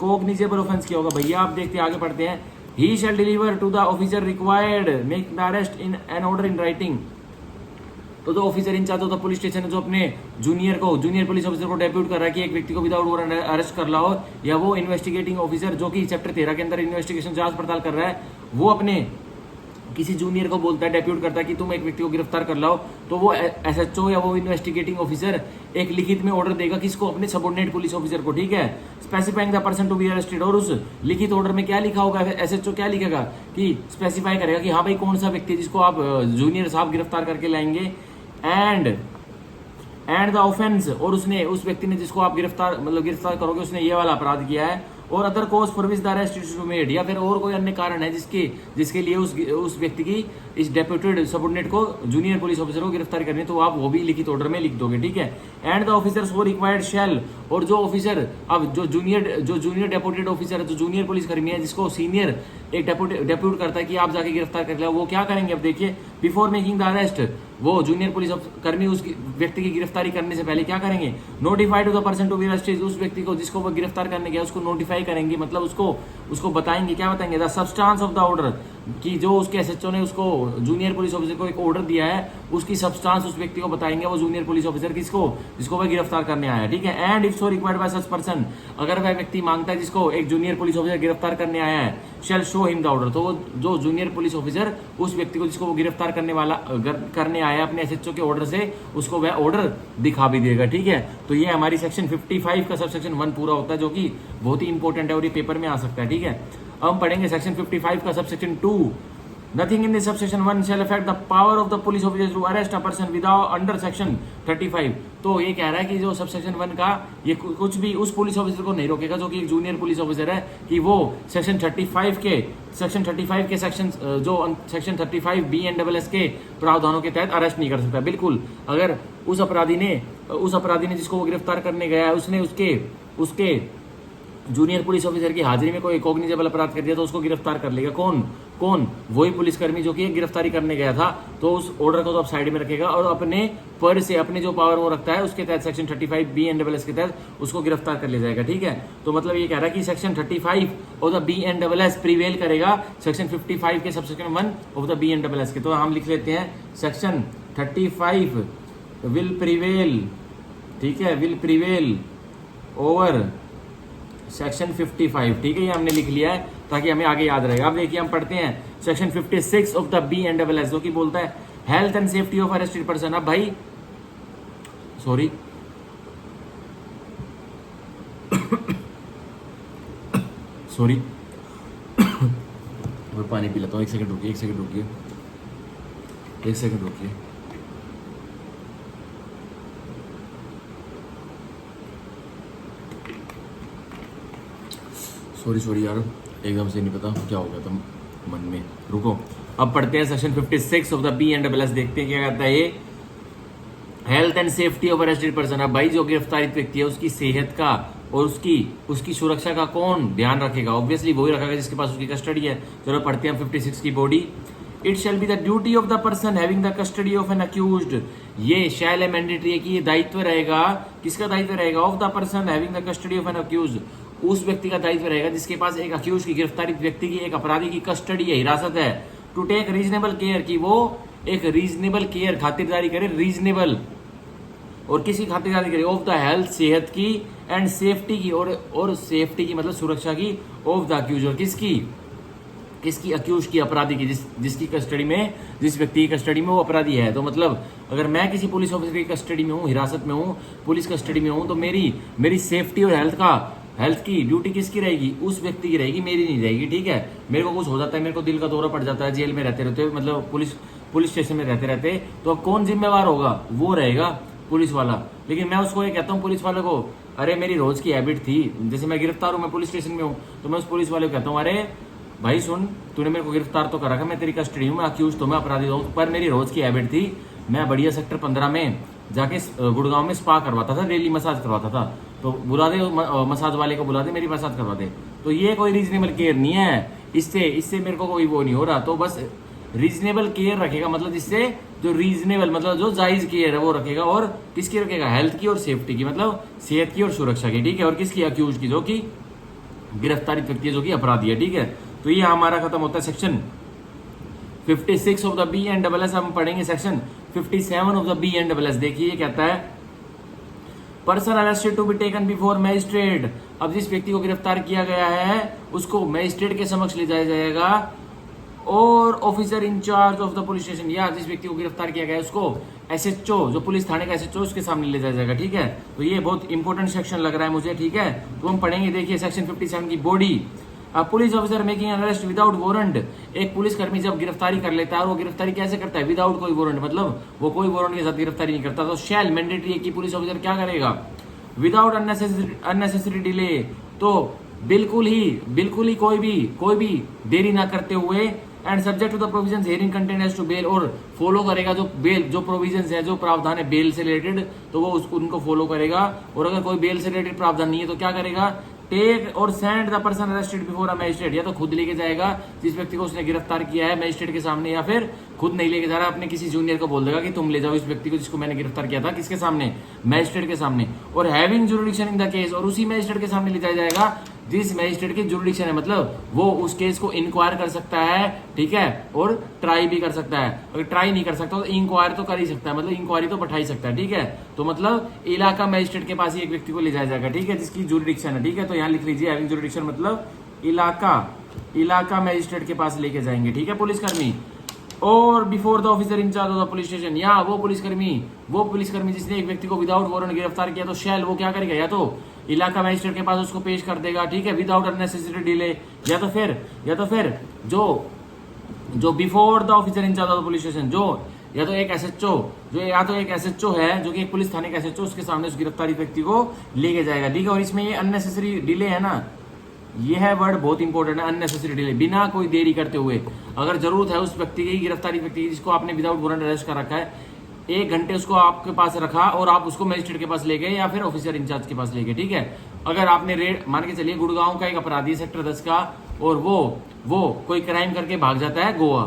कोग्निजेबल ऑफेंस किया होगा। भैया आप देखते हैं, आगे पढ़ते हैं, he shall deliver to the officer required make the arrest in an order in writing। तो जो officer in charge of the police station है जो अपने जूनियर पुलिस ऑफिसर को डेप्यूट कर रहा है कि एक व्यक्ति को विदाउट वारंट अरेस्ट कर लाओ, या वो इन्वेस्टिगेटिंग ऑफिसर जो कि चैप्टर 13 के अंदर इन्वेस्टिगेशन जांच पड़ताल कर रहा है, वो अपने किसी जूनियर को बोलता है, डेप्यूट करता है कि तुम एक व्यक्ति को गिरफ्तार कर लाओ, तो वो एसएचओ या वो इन्वेस्टिगेटिंग ऑफिसर एक लिखित में ऑर्डर देगा किसको, अपने सबऑर्डिनेट पुलिस ऑफिसर को। ठीक है, specifying the person to be arrested, और उस लिखित ऑर्डर में क्या लिखा होगा, एसएचओ क्या लिखेगा कि स्पेसिफाई करेगा कि हाँ भाई कौन सा व्यक्ति जिसको आप जूनियर साहब गिरफ्तार करके लाएंगे, एंड द ऑफेंस, और उसने उस व्यक्ति ने जिसको आप गिरफ्तार करोगे उसने ये वाला अपराध किया है, और other cause for which the arrest is made, या फिर और कोई अन्य कारण है जिसके लिए उस व्यक्ति की इस डेप्यूटेड सबऑर्डिनेट को जूनियर पुलिस ऑफिसर को गिरफ्तार करनी है, तो आप वो भी लिखित ऑर्डर में लिख दोगे। ठीक है, एंड द ऑफिसर्स वो रिक्वायर्ड शैल, और जो ऑफिसर अब जो जूनियर डेप्यूटेड ऑफिसर है, जो जूनियर पुलिसकर्मी है जिसको सीनियर एक डेप्यूट करता है कि आप जाके गिरफ्तार कर ले, वो क्या करेंगे, अब देखिए, बिफोर मेकिंग द अरेस्ट, वो जूनियर पुलिस कर्मी उस व्यक्ति की गिरफ्तारी करने से पहले क्या करेंगे, notify to the person to be arrested, उस व्यक्ति को जिसको वो गिरफ्तार करने गया उसको नोटिफाई करेंगे, मतलब उसको बताएंगे, क्या बताएंगे, the substance of the order, कि जो उसके एसएचओ ने उसको जूनियर पुलिस ऑफिसर को एक ऑर्डर दिया है उसकी सब्सटेंस उस व्यक्ति को बताएंगे, वो जूनियर पुलिस ऑफिसर किसको, जिसको वह गिरफ्तार करने आया है, ठीक है। And if so required by such person, अगर वह व्यक्ति मांगता है जिसको एक जूनियर पुलिस ऑफिसर गिरफ्तार करने आया है, शैल शो हिम द ऑर्डर, तो वो जो जूनियर पुलिस ऑफिसर उस व्यक्ति को जिसको वो गिरफ्तार करने आया अपने एसएचओ के ऑर्डर से, उसको वह ऑर्डर दिखा भी देगा, ठीक है। तो ये हमारी सेक्शन 55 का सब सेक्शन 1 पूरा होता है, जो कि बहुत ही इंपॉर्टेंट है और ये पेपर में आ सकता है, ठीक है। अब हम पढ़ेंगे सेक्शन 55 का subsection 2। Nothing in the subsection 1 shall affect the power of the police officer to arrest a person without under section 35। तो ये कह रहा है कि जो सबसेक्शन 1 का ये कुछ भी उस पुलिस ऑफिसर को नहीं रोकेगा जो कि एक जूनियर पुलिस ऑफिसर है, कि वो सेक्शन 35 के सेक्शन जो सेक्शन 35 BNSS के प्रावधानों के तहत अरेस्ट नहीं कर सकता। बिल्कुल, अगर उस अपराधी ने जिसको वो गिरफ्तार करने गया है उसने उसके जूनियर पुलिस ऑफिसर की हाजिरी में कोई कॉग्निजेबल अपराध कर दिया तो उसको गिरफ्तार कर लेगा। कौन वही पुलिसकर्मी जो कि गिरफ्तारी करने गया था। तो उस ऑर्डर को तो आप साइड में रखेगा और अपने पर से अपने जो पावर वो रखता है उसके तहत सेक्शन 35 BNSS के तहत उसको गिरफ्तार कर लिया जाएगा, ठीक है। तो मतलब ये कह रहा है कि section 35 of the BNSS prevail करेगा सेक्शन 55 के सबसेक्शन 1 ऑफ द BNSS के। तो हम लिख लेते हैं सेक्शन 35 विल प्रीवेल, ठीक है, विल प्रीवेल ओवर सेक्शन 55, ठीक है। ये हमने लिख लिया है ताकि हमें आगे याद रहेगा। अब देखिए हम पढ़ते हैं सेक्शन 56 ऑफ द BNSS जो कि बोलता है health and safety of arrested person. अब भाई सॉरी और पानी पी लेता हूँ, एक सेकंड रुकिए सॉरी यार, एकदम से नहीं पता क्या हो गया था मन में, रुको। अब पढ़ते हैं सेक्शन 56 ऑफ द BNSS, देखते हैं क्या कहता है ये। Health and safety of arrested person. अब भाई जो गिरफ्तारित व्यक्ति है उसकी सेहत का और उसकी सुरक्षा का कौन ध्यान रखेगा? ऑब्वियसली वही रखेगा जिसके पास उसकी कस्टडी है। चलो पढ़ते हैं 56 की body. It shall be the duty of the person having the custody of an accused. ये शैल है मैंडेटरी है कि ये दायित्व रहेगा, किसका दायित्व रहेगा? Of the person having the custody of an accused, उस व्यक्ति का दायित्व रहेगा जिसके पास एक अक्यूज की गिरफ्तारित व्यक्ति की, एक अपराधी की कस्टडी है, हिरासत है। टू टेक रीजनेबल केयर, कि वो एक रीजनेबल केयर खातिरदारी करे, रीजनेबल और किसी खातिरदारी करे ऑफ द हेल्थ, सेहत की, एंड सेफ्टी की, और सेफ्टी की मतलब सुरक्षा की, ऑफ द अक्यूज, और किसकी अक्यूज की, अपराधी की, जिसकी कस्टडी में, जिस व्यक्ति की कस्टडी में वो अपराधी है। तो मतलब अगर मैं किसी पुलिस ऑफिसर की कस्टडी में हूँ, हिरासत में हूँ, पुलिस कस्टडी में हूँ, तो मेरी सेफ्टी और हेल्थ की ड्यूटी किसकी रहेगी? उस व्यक्ति की रहेगी, मेरी नहीं रहेगी, ठीक है। मेरे को कुछ हो जाता है, मेरे को दिल का दौरा पड़ जाता है, जेल में रहते मतलब पुलिस स्टेशन में रहते तो अब कौन जिम्मेवार होगा? वो रहेगा पुलिस वाला। लेकिन मैं उसको ये कहता हूँ पुलिस वाले को, अरे मेरी रोज की हैबिट थी, जैसे मैं गिरफ्तार हूँ, मैं पुलिस स्टेशन में हूँ, तो मैं उस पुलिस वाले को कहता हूँ, अरे भाई सुन, तूने मेरे को गिरफ्तार तो करा, मैं तेरी कस्टडी हूँ, मैं अक्यूज तो मैं अपराधी हूँ, पर मेरी रोज की हैबिट थी, मैं बढ़िया सेक्टर 15 में जाके गुड़गांव में स्पा करवाता था, डेली मसाज करवाता था, तो बुला दे मसाज वाले को, बुला दे, मेरी मसाज करवा दे। तो ये कोई रीजनेबल केयर नहीं है, इससे मेरे को कोई वो नहीं हो रहा। तो बस रीजनेबल केयर रखेगा, मतलब जिससे जो रीजनेबल मतलब जो जायज केयर है वो रखेगा, और किसकी रखेगा? हेल्थ की और सेफ्टी की, मतलब सेहत की और सुरक्षा की, ठीक है। और किसकी? अक्यूज की, जो कि गिरफ्तारित व्यक्ति है, जो कि अपराधी है, ठीक है। तो ये हमारा खत्म होता है सेक्शन 56 ऑफ द BNSS। हम पढ़ेंगे सेक्शन 57 ऑफ द BNSS। देखिए ये कहता है person arrested to be taken before magistrate. अब जिस व्यक्ति को गिरफ्तार किया गया है उसको मैजिस्ट्रेट के समक्ष ले जाया जाएगा, और officer in charge of the police station, या जिस व्यक्ति को गिरफ्तार किया गया है उसको SHO, जो पुलिस थाने का SHO, उसके सामने ले जाया जाएगा, ठीक है। तो ये बहुत इंपॉर्टेंट सेक्शन लग रहा है मुझे, ठीक है। तो हम पढ़ेंगे, देखिए सेक्शन 57 की body. Police officer making N arrest without warrant. एक पुलिसकर्मी जब गिरफ्तारी कर लेता है, और वो गिरफ्तारी कैसे करता है? विदाउट कोई वारंट, मतलब वो कोई वारंट के साथ गिरफ्तारी नहीं करता। तो शैल मैंडेटरी है कि पुलिस ऑफिसर क्या करेगा? विदाउट अननेसेसरी डिले, तो बिल्कुल ही कोई भी देरी ना करते हुए, and subject to the provisions herein contained as to bail, और फॉलो करेगा जो प्रोविजंस है, जो प्रावधान है बेल से रिलेटेड, तो वो उनको फॉलो करेगा। और अगर कोई बेल से रिलेटेड प्रावधान नहीं है तो क्या करेगा? टेक और send the person arrested before a magistrate, या तो खुद लेके जाएगा जिस व्यक्ति को उसने गिरफ्तार किया है मैजिस्ट्रेट के सामने, या फिर खुद नहीं लेके जा रहा, अपने किसी जूनियर को बोल देगा कि तुम ले जाओ इस व्यक्ति को जिसको मैंने गिरफ्तार किया था, किसके सामने? मैजिस्ट्रेट के सामने। और having jurisdiction in the case, और उसी मैजिस्ट्रेट के सामने ले जाया जाएगा जिस मैजिस्ट्रेट की जुरिडिक्शन है, मतलब वो उस केस को इंक्वायर कर सकता है, ठीक है, और ट्राई भी कर सकता है। अगर ट्राई नहीं कर सकता तो इंक्वायर तो कर ही सकता है, मतलब इंक्वायरी तो बैठा ही सकता है, ठीक है। तो मतलब इलाका मैजिस्ट्रेट के पास ही एक व्यक्ति को ले जाया जाएगा, ठीक है, जिसकी जुरिडिक्शन है, ठीक है। तो यहाँ लिख लीजिए हैविंग जुरिडिक्शन मतलब इलाका मैजिस्ट्रेट के पास लेके जाएंगे, ठीक है, पुलिसकर्मी। और before the officer in charge of the police station, या वो पुलिसकर्मी जिसने एक व्यक्ति को विदाउट वारंट गिरफ्तार किया, तो शैल वो क्या करेगा, या तो इलाका मैजिस्ट्रेट के पास उसको पेश कर देगा, ठीक है, विदाउट अननेसेसरी डिले, या तो फिर जो before the officer in charge of the police station, जो या तो एक एसएचओ है, जो कि एक पुलिस थाने का एसएचओ, उसके सामने उस गिरफ्तारी व्यक्ति को लेके जाएगा, ठीक है। और इसमें ये अननेसेसरी डिले है ना, यह है वर्ड बहुत इंपॉर्टेंट है, अननेसेसरी डिले, बिना कोई देरी करते हुए। अगर जरूरत है उस व्यक्ति की, गिरफ्तारी व्यक्ति की जिसको आपने विदाउट वारंट अरेस्ट कर रखा है, 1 घंटे उसको आपके पास रखा और आप उसको मजिस्ट्रेट के पास ले गए या फिर ऑफिसर इंचार्ज के पास ले गए, ठीक है। अगर आपने रेड, मान के चलिए गुड़गांव का एक अपराधी सेक्टर 10 का, और वो कोई क्राइम करके भाग जाता है गोवा,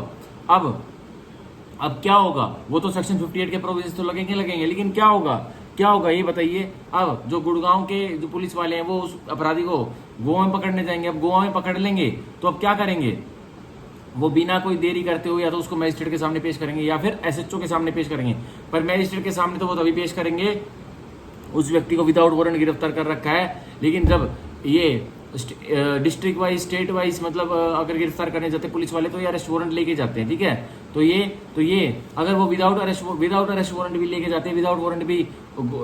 अब क्या होगा, वो तो सेक्शन 58 के प्रोविजन तो लगेंगे, लेकिन क्या होगा ये बताइए। अब जो गुड़गांव के जो पुलिस वाले हैं वो उस अपराधी को गोवा में पकड़ने जाएंगे, अब गोवा में पकड़ लेंगे तो अब क्या करेंगे, वो बिना कोई देरी करते हुए या तो उसको मैजिस्ट्रेट के सामने पेश करेंगे या फिर एसएचओ के सामने पेश करेंगे। पर मैजिस्ट्रेट के सामने तो वो तभी पेश करेंगे, उस व्यक्ति को विदाउट वारंट गिरफ्तार कर रखा है, लेकिन जब ये डिस्ट्रिक्ट वाइज, स्टेट वाइज, मतलब अगर गिरफ्तार करने जाते पुलिस वाले तो ये अरेस्ट वारंट लेके जाते हैं, ठीक है। तो ये अगर वो विदाउट अरेस्ट वारंट भी लेके जाते हैं, विदाउट वारंट भी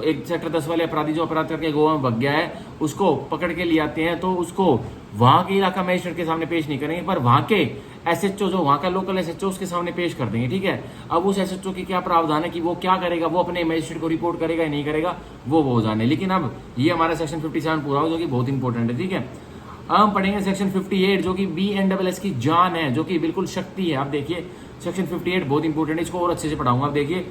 एक सेक्टर 10 वाले अपराधी जो अपराध करके गोवा में भग गया है उसको पकड़ के ले आते हैं, तो उसको वहां के इलाका मजिस्ट्रेट के सामने पेश नहीं करेंगे, पर वहां के एसएचओ, जो वहां का लोकल एसएचओ, उसके सामने पेश कर देंगे, ठीक है। अब उस एसएचओ की क्या प्रावधान है कि वो क्या करेगा, वो अपने मजिस्ट्रेट को रिपोर्ट करेगा या नहीं करेगा, वो जाने। लेकिन अब ये हमारा सेक्शन 57 पूरा हो, जो कि बहुत इंपॉर्टेंट है, ठीक है। अब हम पढ़ेंगे सेक्शन 58 जो कि BNSS की जान है, जो कि बिल्कुल शक्ति है। आप देखिए सेक्शन 58 बहुत इंपॉर्टेंट है, इसको और अच्छे से पढ़ाऊंगा। आप देखिए,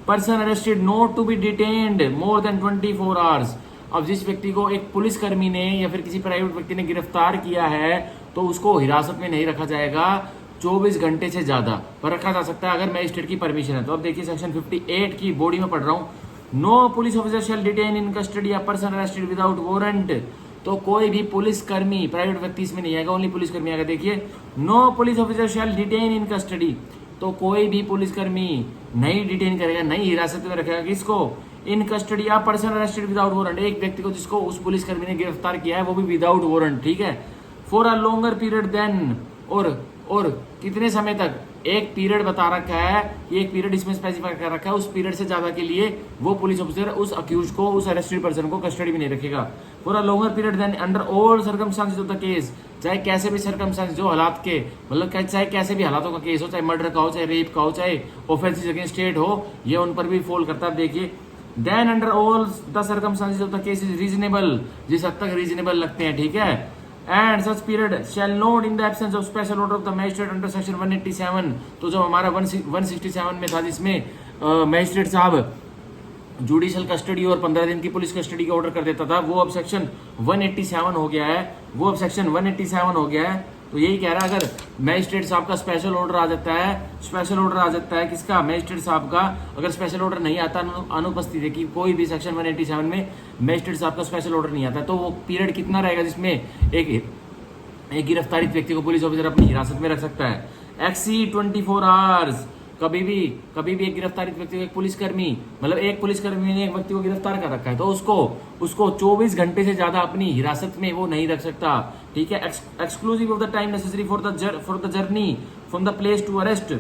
person arrested not to be detained more than 24 hours. अब जिस व्यक्ति को एक पुलिसकर्मी ने या फिर किसी प्राइवेट व्यक्ति ने गिरफ्तार किया है तो उसको हिरासत में नहीं रखा जाएगा 24 घंटे से ज्यादा, पर रखा जा सकता है अगर मैजिस्ट्रेट की परमिशन है। तो अब देखिए सेक्शन 58 की बॉडी में पढ़ रहा हूँ, no police officer shall detain in custody या पर्सन अरेस्टेड विदाउट वारंट। तो कोई भी पुलिसकर्मी, प्राइवेट व्यक्ति इसमें नहीं आएगा, ओनली पुलिसकर्मी आएगा। देखिए, no police officer shall detain in custody, तो कोई भी पुलिसकर्मी नहीं डिटेन करेगा, नहीं हिरासत में रखेगा किसको, इन कस्टडी या पर्सन अरेस्टेड विदाउट वारंट, एक व्यक्ति को जिसको उस पुलिसकर्मी ने गिरफ्तार किया है वो भी विदाउट वारंट, ठीक है, for a longer period than, और कितने समय तक, एक पीरियड बता रखा है, एक पीरियड इसमें स्पेसिफाई कर रखा है, उस पीरियड से ज्यादा के लिए वो पुलिस ऑफिसर उस अक्यूज को, उस अरेस्टेड पर्सन को कस्टडी में नहीं रखेगा। For a longer period than under all circumstances of the case, चाहे कैसे भी सर्कमस्टांस, जो हालात के, मतलब चाहे कैसे भी हालातों का केस हो, चाहे मर्डर का हो, चाहे रेप का हो, चाहे ऑफेंसेस अगेंस्ट स्टेट हो, ये उन पर भी फॉल करता है। देखिए, then under all the circumstances of the case is reasonable, जिस हद तक रीजनेबल लगते हैं, ठीक है। And such period shall not in the absence of special order of the magistrate under section 187। तो जो हमारा 167 में था, जिसमें मैजिस्ट्रेट साहब जुडिशियल कस्टडी और 15 दिन की पुलिस कस्टडी का ऑर्डर कर देता था, वो अब सेक्शन 187 हो गया है, तो यही कह रहा है, अगर मैजिस्ट्रेट साहब का स्पेशल ऑर्डर आ जाता है, किसका, मैजिस्ट्रेट साहब का, अगर स्पेशल ऑर्डर नहीं आता, अनुपस्थित है कि कोई भी सेक्शन 187 में मैजिस्ट्रेट साहब का स्पेशल ऑर्डर नहीं आता, तो वो पीरियड कितना रहेगा जिसमें एक गिरफ्तारित व्यक्ति को पुलिस ऑफिसर अपनी हिरासत में रख सकता है, एक्सीड 24 आवर्स। कभी भी एक गिरफ्तारित व्यक्ति को, एक पुलिसकर्मी, मतलब एक पुलिसकर्मी ने एक व्यक्ति को गिरफ्तार कर रखा है, तो उसको 24 घंटे से ज्यादा अपनी हिरासत में वो नहीं रख सकता, ठीक है। Exclusive of the time necessary for the journey from the place to arrest.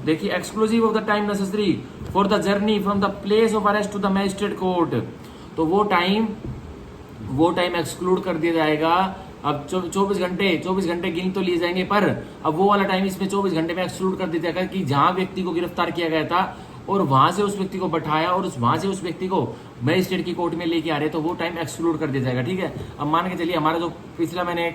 देखिए, exclusive of the time necessary for the journey from the place of arrest to the magistrate court, तो वो टाइम एक्सक्लूड कर दिया जाएगा। अब 24 घंटे गिन तो लिए जाएंगे, पर अब वो वाला टाइम इसमें 24 घंटे में एक्सक्लूड कर दिया जाएगा कि जहां व्यक्ति को गिरफ्तार किया गया था और वहां से उस व्यक्ति को बैठाया और वहां से उस व्यक्ति को मैजिस्ट्रेट की कोर्ट में लेके आ रहे, तो वो टाइम एक्सक्लूड कर दिया जाएगा, ठीक है। अब मान के चलिए, हमारा जो पिछला मैंने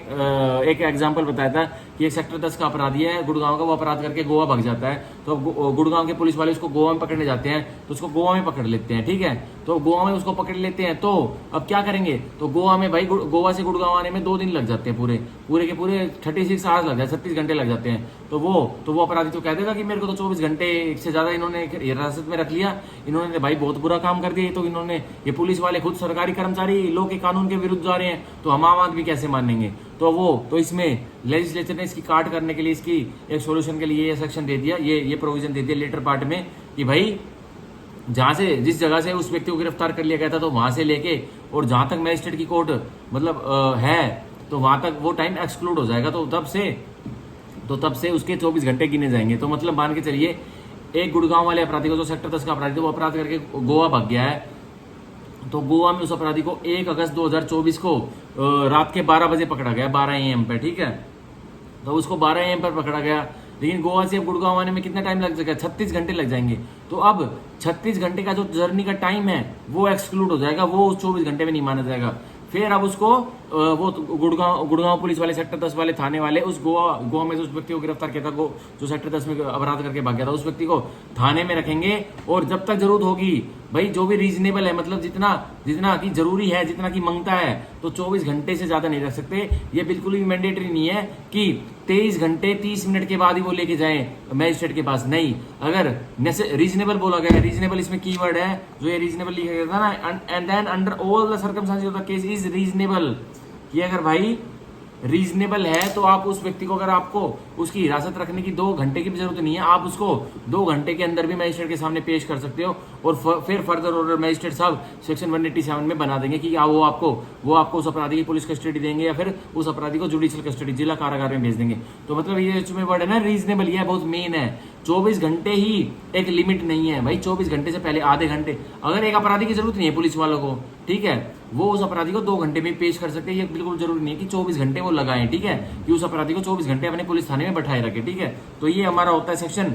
एक एग्जांपल बताया था कि एक सेक्टर 10 का अपराधी है गुड़गांव का, वो अपराध करके गोवा भाग जाता है, तो गुड़गांव के पुलिस वाले उसको गोवा में पकड़ने जाते हैं, तो उसको गोवा में पकड़ लेते हैं, ठीक है। तो गोवा में उसको पकड़ लेते हैं, तो अब क्या करेंगे, तो गोवा में भाई, गोवा से गुड़गांव आने में 2 दिन लग जाते हैं, पूरे के पूरे 36 आवर्स लग जाते हैं, 36 घंटे लग जाते हैं। तो वो अपराधी तो कह देगा कि मेरे को तो 24 घंटे से ज्यादा इन्होंने हिरासत में रख लिया, इन्होंने भाई बहुत बुरा काम कर दिया, तो इन्होंने में, ये पुलिस वाले खुद सरकारी कर्मचारी लॉ के कानून के विरुद्ध जा रहे हैं, तो हम आम आदमी कैसे मानेंगे। तो इसमें लेजिस्लेचर ने इसकी काट करने के लिए, इसकी एक सोल्यूशन के लिए ये सेक्शन दे दिया, ये प्रोविजन दे दिया लेटर पार्ट में कि भाई जहां से, जिस जगह से उस व्यक्ति को गिरफ्तार कर लिया गया था, तो वहां से लेके और जहां तक मजिस्ट्रेट की कोर्ट मतलब है, तो वहां तक वो टाइम एक्सक्लूड हो जाएगा। तो तब से उसके 24 घंटे गिने जाएंगे। तो मतलब मान के चलिए एक गुड़गांव वाले अपराधी को, जो सेक्टर 10 का अपराधी, तो वो अपराध करके गोवा भाग गया है, तो गोवा में उस अपराधी को 1 अगस्त 2024 को रात के 12 बजे पकड़ा गया, 12 AM पे, ठीक है। तो उसको 12 AM पर पकड़ा गया, लेकिन गोवा से अब गुड़गांव आने में कितना टाइम लग जाएगा, 36 घंटे लग जाएंगे। तो अब 36 घंटे का जो जर्नी का टाइम है वो एक्सक्लूड हो जाएगा, वो उस 24 घंटे में नहीं माना जाएगा। फिर अब उसको वो गुड़गांव पुलिस वाले, सेक्टर 10 वाले थाने वाले उस गोवा में जो उस व्यक्ति को गिरफ्तार किया था, जो सेक्टर 10 में अपराध करके भाग गया था, उस व्यक्ति को थाने में रखेंगे, और जब तक जरूरत होगी भाई, जो भी रीजनेबल है, मतलब जितना की जरूरी है, जितना की मांगता है, तो 24 घंटे से ज्यादा नहीं रख सकते। ये बिल्कुल भी मैंडेटरी नहीं है कि 23 घंटे 30 मिनट के बाद ही वो लेके जाए मैजिस्ट्रेट के पास, नहीं। अगर रीजनेबल बोला गया है, रीजनेबल इसमें कीवर्ड है, जो ये रीजनेबल लिखा गया था ना, and then under all the circumstances of the case is reasonable, कि अगर भाई रीजनेबल है तो आप उस व्यक्ति को, अगर आपको उसकी हिरासत रखने की 2 घंटे की भी जरूरत नहीं है, आप उसको 2 घंटे के अंदर भी मजिस्ट्रेट के सामने पेश कर सकते हो, और फिर फर्दर ऑर्डर मजिस्ट्रेट साहब सेक्शन 187 में बना देंगे कि वो आपको उस अपराधी की पुलिस कस्टडी देंगे, या फिर उस अपराधी को जुडिशियल कस्टडी, जिला कारागार में भेज देंगे। तो मतलब ये जो वर्ड है ना रीजनेबल, ये बहुत मेन है। 24 घंटे ही एक लिमिट नहीं है भाई, 24 घंटे से पहले आधे घंटे, अगर एक अपराधी की जरूरत नहीं है पुलिस वालों को, ठीक है, वो उस अपराधी को 2 घंटे में पेश कर सकते हैं। ये बिल्कुल जरूरी नहीं है कि 24 घंटे वो लगाएं, ठीक है, कि उस अपराधी को 24 घंटे अपने पुलिस थाने में बैठाए रखे, ठीक है। तो ये हमारा होता है सेक्शन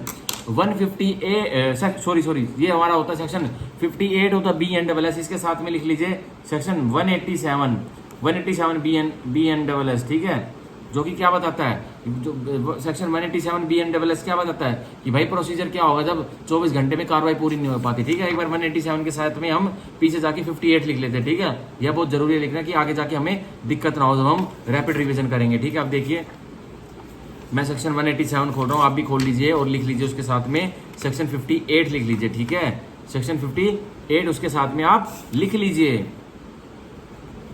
150A, ये हमारा होता है सेक्शन 58 होता है BNSS। इसके साथ में लिख लीजिए सेक्शन 187 BNSS, ठीक है, जो कि क्या बताता है, जो सेक्शन 187 BNSS क्या बताता है कि भाई प्रोसीजर क्या होगा जब 24 घंटे में कार्रवाई पूरी नहीं हो पाती, ठीक है। एक बार 187 के साथ में हम पीछे जाके 58 लिख लेते हैं, ठीक है। यह बहुत जरूरी है लिखना कि आगे जाके हमें दिक्कत ना हो जब हम रैपिड रिवीजन करेंगे, ठीक है। अब देखिए मैं सेक्शन 187 खोल रहा हूँ, आप भी खोल लीजिए और लिख लीजिए उसके साथ में सेक्शन 58 लिख लीजिए, ठीक है। सेक्शन 58 उसके साथ में आप लिख लीजिए।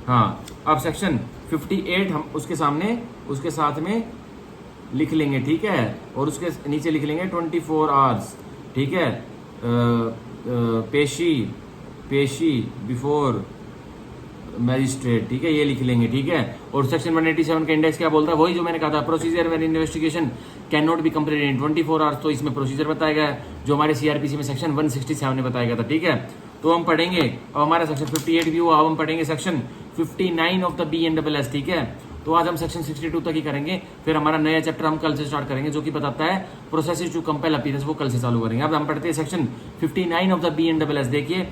हाँ, अब सेक्शन 58 हम उसके साथ में लिख लेंगे, ठीक है, और उसके नीचे लिख लेंगे 24 आवर्स, ठीक है, पेशी बिफोर मैजिस्ट्रेट, ठीक है, ये लिख लेंगे, ठीक है। और सेक्शन 187 का इंडेक्स क्या बोलता है, वही जो मैंने कहा था, procedure when investigation can not be completed in 24 hours. तो इसमें प्रोसीजर बताया गया है जो हमारे CRPC में सेक्शन 167 में बताया गया था, ठीक है। तो हम पढ़ेंगे, अब हमारा सेक्शन 58 भी हुआ, अब हम पढ़ेंगे सेक्शन 59 ऑफ द BNSS, ठीक है। तो आज हम सेक्शन 62 तक ही करेंगे, फिर हमारा नया चैप्टर हम कल से स्टार्ट करेंगे, जो कि बताता है प्रोसेस टू कंपेल अपीयरेंस, वो कल से चालू करेंगे। अब हम पढ़ते हैं सेक्शन 59 ऑफ द BNSS। देखिए,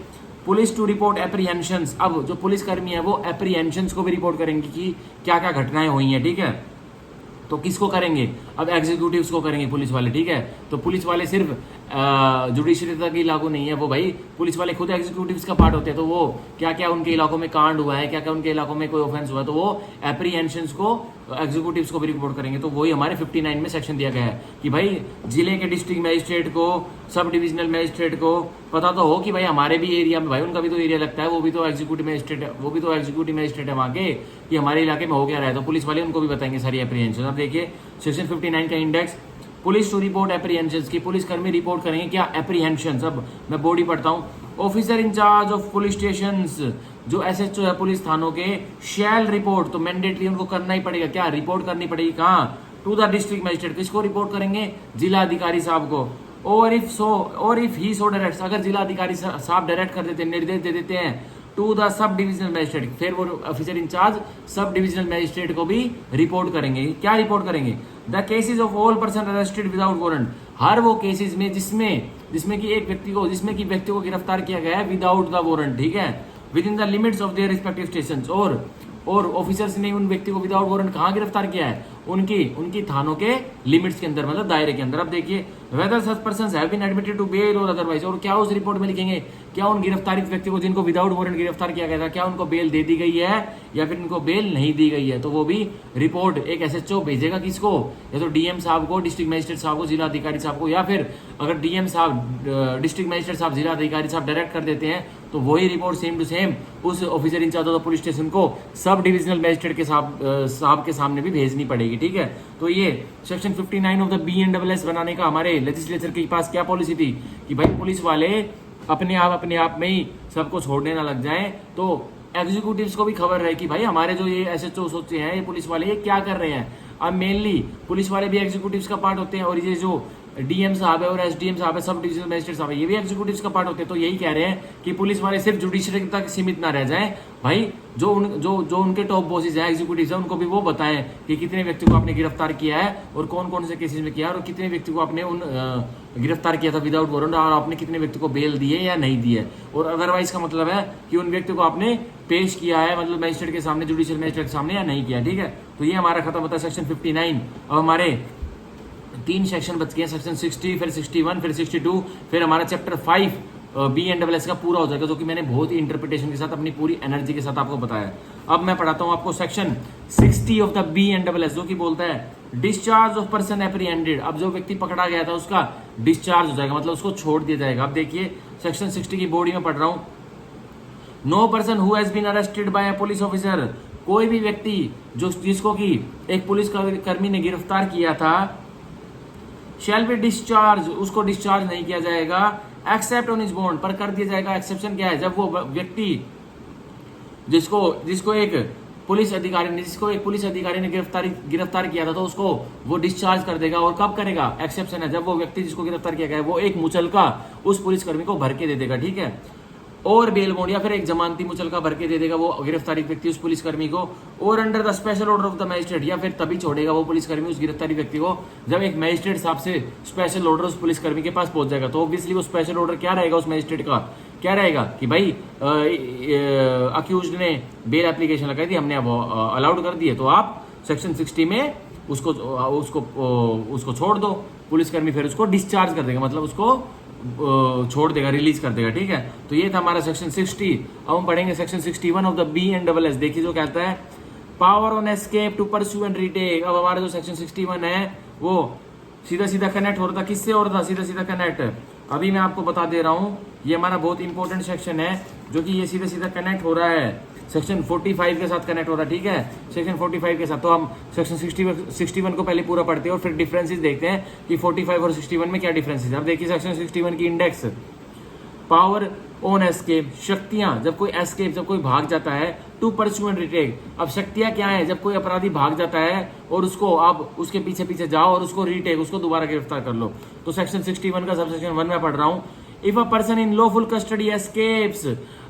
पुलिस टू रिपोर्ट एप्रीहेंशंस। अब जो पुलिसकर्मी है वो एप्रीहेंशंस को भी रिपोर्ट करेंगे कि क्या क्या घटनाएं हुई हैं, ठीक है। तो किसको करेंगे, अब एग्जीक्यूटिव्स को करेंगे पुलिस वाले, ठीक है। तो पुलिस वाले सिर्फ जुडिशरी तक ही लागू नहीं है, वो भाई पुलिस वाले खुद एग्जीक्यूटिव्स का पार्ट होते हैं। तो वो क्या क्या उनके इलाकों में कांड हुआ है, क्या क्या उनके इलाकों में कोई ऑफेंस हुआ है, तो वो एप्रीहेंशंस को, एग्जीक्यूटिव्स को भी रिपोर्ट करेंगे। तो वही हमारे 59 में सेक्शन दिया गया है कि भाई जिले के डिस्ट्रिक्ट मजिस्ट्रेट को, सब डिविजनल मजिस्ट्रेट को पता तो हो कि भाई हमारे भी एरिया में, भाई उनका भी तो एरिया लगता है, वो भी तो एग्जीक्यूटिव मजिस्ट्रेट है, है वहाँ के, कि हमारे इलाके में हो क्या रहा है। तो पुलिस वाले उनको भी बताएंगे सारी एप्रीहेंशन। अब देखिए सेक्शन 59 का index, police to report apprehensions की, पुलिसकर्मी रिपोर्ट करेंगे क्या, एप्रीहेंशंस। अब मैं बॉडी पढ़ता हूँ, officer in charge of police stations, जो SHO है पुलिस थानों के, शैल रिपोर्ट, तो मैंडेटरी उनको करना ही पड़ेगा, क्या रिपोर्ट करनी पड़ेगी, कहाँ, टू द डिस्ट्रिक्ट मजिस्ट्रेट। किसको रिपोर्ट करेंगे, जिला अधिकारी साहब को। और इफ ही सो डायरेक्ट, अगर जिला अधिकारी साहब डायरेक्ट कर देते हैं, निर्देश दे देते हैं, to the subdivisional magistrate, फिर वो officer in charge subdivisional magistrate को भी रिपोर्ट करेंगे। क्या रिपोर्ट करेंगे, the cases of all person arrested without warrant, हर वो केसेस में जिसमें कि व्यक्ति को गिरफ्तार किया गया है विदाउट द वारंट, ठीक है, with in the limits of their respective stations. और ऑफिसर्स ने उन व्यक्ति को विदाउट वारंट कहाँ गिरफ्तार किया है, उनकी उनकी थानों के लिमिट्स के अंदर, मतलब दायरे के अंदर। अब देखिए, whether such persons have been admitted to bail और अदरवाइज, और क्या उस रिपोर्ट में लिखेंगे, क्या उन गिरफ्तारित व्यक्ति को जिनको विदाउट वारंट गिरफ्तार किया गया था, क्या उनको बेल दे दी गई है या फिर इनको बेल नहीं दी गई है। तो वो भी रिपोर्ट एक एसएचओ भेजेगा किसको, या तो डीएम साहब को, डिस्ट्रिक्ट मजिस्ट्रेट साहब को, जिला अधिकारी साहब को, या फिर अगर डीएम साहब, डिस्ट्रिक्ट मजिस्ट्रेट साहब, जिला अधिकारी साहब डायरेक्ट कर देते हैं तो वही रिपोर्ट सेम टू सेम उस officer in charge of the police station को सब डिविजनल मजिस्ट्रेट के साहब के सामने भी भेजनी पड़ेगी, ठीक है। तो ये सेक्शन 59 ऑफ द BNSS बनाने का हमारे लेजिस्लेचर के पास क्या पॉलिसी थी कि भाई पुलिस वाले अपने आप में ही सबको छोड़ने ना लग जाएं, तो एग्जीक्यूटिव्स को भी खबर रहे कि भाई हमारे जो ये एसएचओ होते हैं, ये पुलिस वाले ये क्या कर रहे हैं। अब मेनली पुलिस वाले भी एग्जीक्यूटिव्स का पार्ट होते हैं, और ये जो डीएम साहब है और एसडीएम साहब है, सब डिविजनल मजिस्ट्रेट साहब है, ये भी एग्जीक्यूटिव्स का पार्ट होते हैं। तो यही कह रहे हैं कि पुलिस वाले सिर्फ जुडिशरी तक सीमित ना रह जाएं, भाई जो उनके टॉप बॉसेज हैं, एग्जीक्यूटिव्स हैं, उनको भी वो बताएं कि कितने व्यक्ति को आपने गिरफ्तार किया है और कौन कौन से केसेस में किया है, और कितने व्यक्ति को आपने गिरफ्तार किया था विदाउट वारंट, और आपने कितने व्यक्ति को बेल दी है या नहीं दी है। और अदरवाइज का मतलब है कि उन व्यक्ति को आपने पेश किया है, मतलब मजिस्ट्रेट के सामने, जुडिशियल मजिस्ट्रेट के सामने, या नहीं किया, ठीक है। तो ये हमारा खत्म होता है सेक्शन 59। अब हमारे 3 सेक्शन बच गए, सेक्शन 60, फिर 61, फिर 62, फिर हमारा चैप्टर 5 BNSS का पूरा हो जाएगा, जो कि मैंने बहुत ही इंटरप्रिटेशन के साथ अपनी पूरी एनर्जी के साथ आपको बताया। अब मैं पढ़ाता हूं आपको सेक्शन 60 ऑफ द BNSS, जो कि बोलता है डिस्चार्ज ऑफ पर्सन एप्रीहेंडेड। अब जो व्यक्ति पकड़ा गया था उसका डिस्चार्ज हो जाएगा, मतलब उसको छोड़ दिया जाएगा। अब देखिए सेक्शन 60 की बॉडी में पढ़ रहा हूं, no person who has been arrested by a police officer, कोई भी व्यक्ति जिसको कि एक पुलिस कर्मी ने गिरफ्तार किया था, शैल बी डिस्चार्ज, उसको डिस्चार्ज नहीं किया जाएगा, एक्सेप्ट ऑन हिज बॉन्ड, पर कर दिया जाएगा। एक्सेप्शन क्या है, जब वो व्यक्ति जिसको एक पुलिस अधिकारी ने गिरफ्तार किया था, तो उसको वो डिस्चार्ज कर देगा। और कब करेगा, एक्सेप्शन है जब वो व्यक्ति जिसको गिरफ्तार किया गया है वो एक मुचलका उस पुलिसकर्मी को भर के दे देगा, ठीक है। और बेल बॉन्ड या फिर एक जमानती मुचलका भर के दे देगा वो गिरफ्तारी व्यक्ति उस पुलिसकर्मी को, और under the special order of the magistrate, या फिर तभी छोड़ेगा वो पुलिसकर्मी उस गिरफ्तारी व्यक्ति को जब एक मजिस्ट्रेट साहब से स्पेशल ऑर्डर उस पुलिसकर्मी के पास पहुंच जाएगा। तो ऑब्वियसली वो स्पेशल ऑर्डर क्या रहेगा उस मजिस्ट्रेट का, क्या रहेगा कि भाई अक्यूज्ड ने बेल एप्लीकेशन लगाई थी, हमने अब अलाउड कर दिए, तो आप सेक्शन 60 में उसको छोड़ दो। पुलिसकर्मी फिर उसको डिस्चार्ज कर देगा, मतलब उसको छोड़ देगा, रिलीज कर देगा, ठीक है। तो ये था हमारा सेक्शन 60। अब हम पढ़ेंगे सेक्शन 61 ऑफ द BNSS। देखिए जो कहता है, power on escape to pursue and retake. अब हमारा जो सेक्शन 61 है वो सीधा कनेक्ट हो रहा था, किससे हो रहा था, सीधा कनेक्ट। अभी मैं आपको बता दे रहा हूं, ये हमारा बहुत इंपॉर्टेंट सेक्शन है, जो कि ये सीधा कनेक्ट हो रहा है सेक्शन 45 के साथ कनेक्ट हो रहा है, ठीक है, सेक्शन 45 के साथ। तो हम सेक्शन 61 को पहले पूरा पढ़ते हैं और फिर डिफरेंसेस देखते हैं कि 45 और 61 में क्या डिफरेंसेस है। अब देखिए सेक्शन 61 की इंडेक्स, पावर ऑन एस्केप, शक्तियां जब कोई भाग जाता है, टू परस्यू एंड रिटेक। अब शक्तियां क्या है, जब कोई अपराधी भाग जाता है और उसको आप उसके पीछे जाओ और उसको रिटेक, उसको दोबारा गिरफ्तार कर लो। तो सेक्शन 61 का सब सेक्शन 1 में पढ़ रहा हूं, if a person in lawful custody escapes,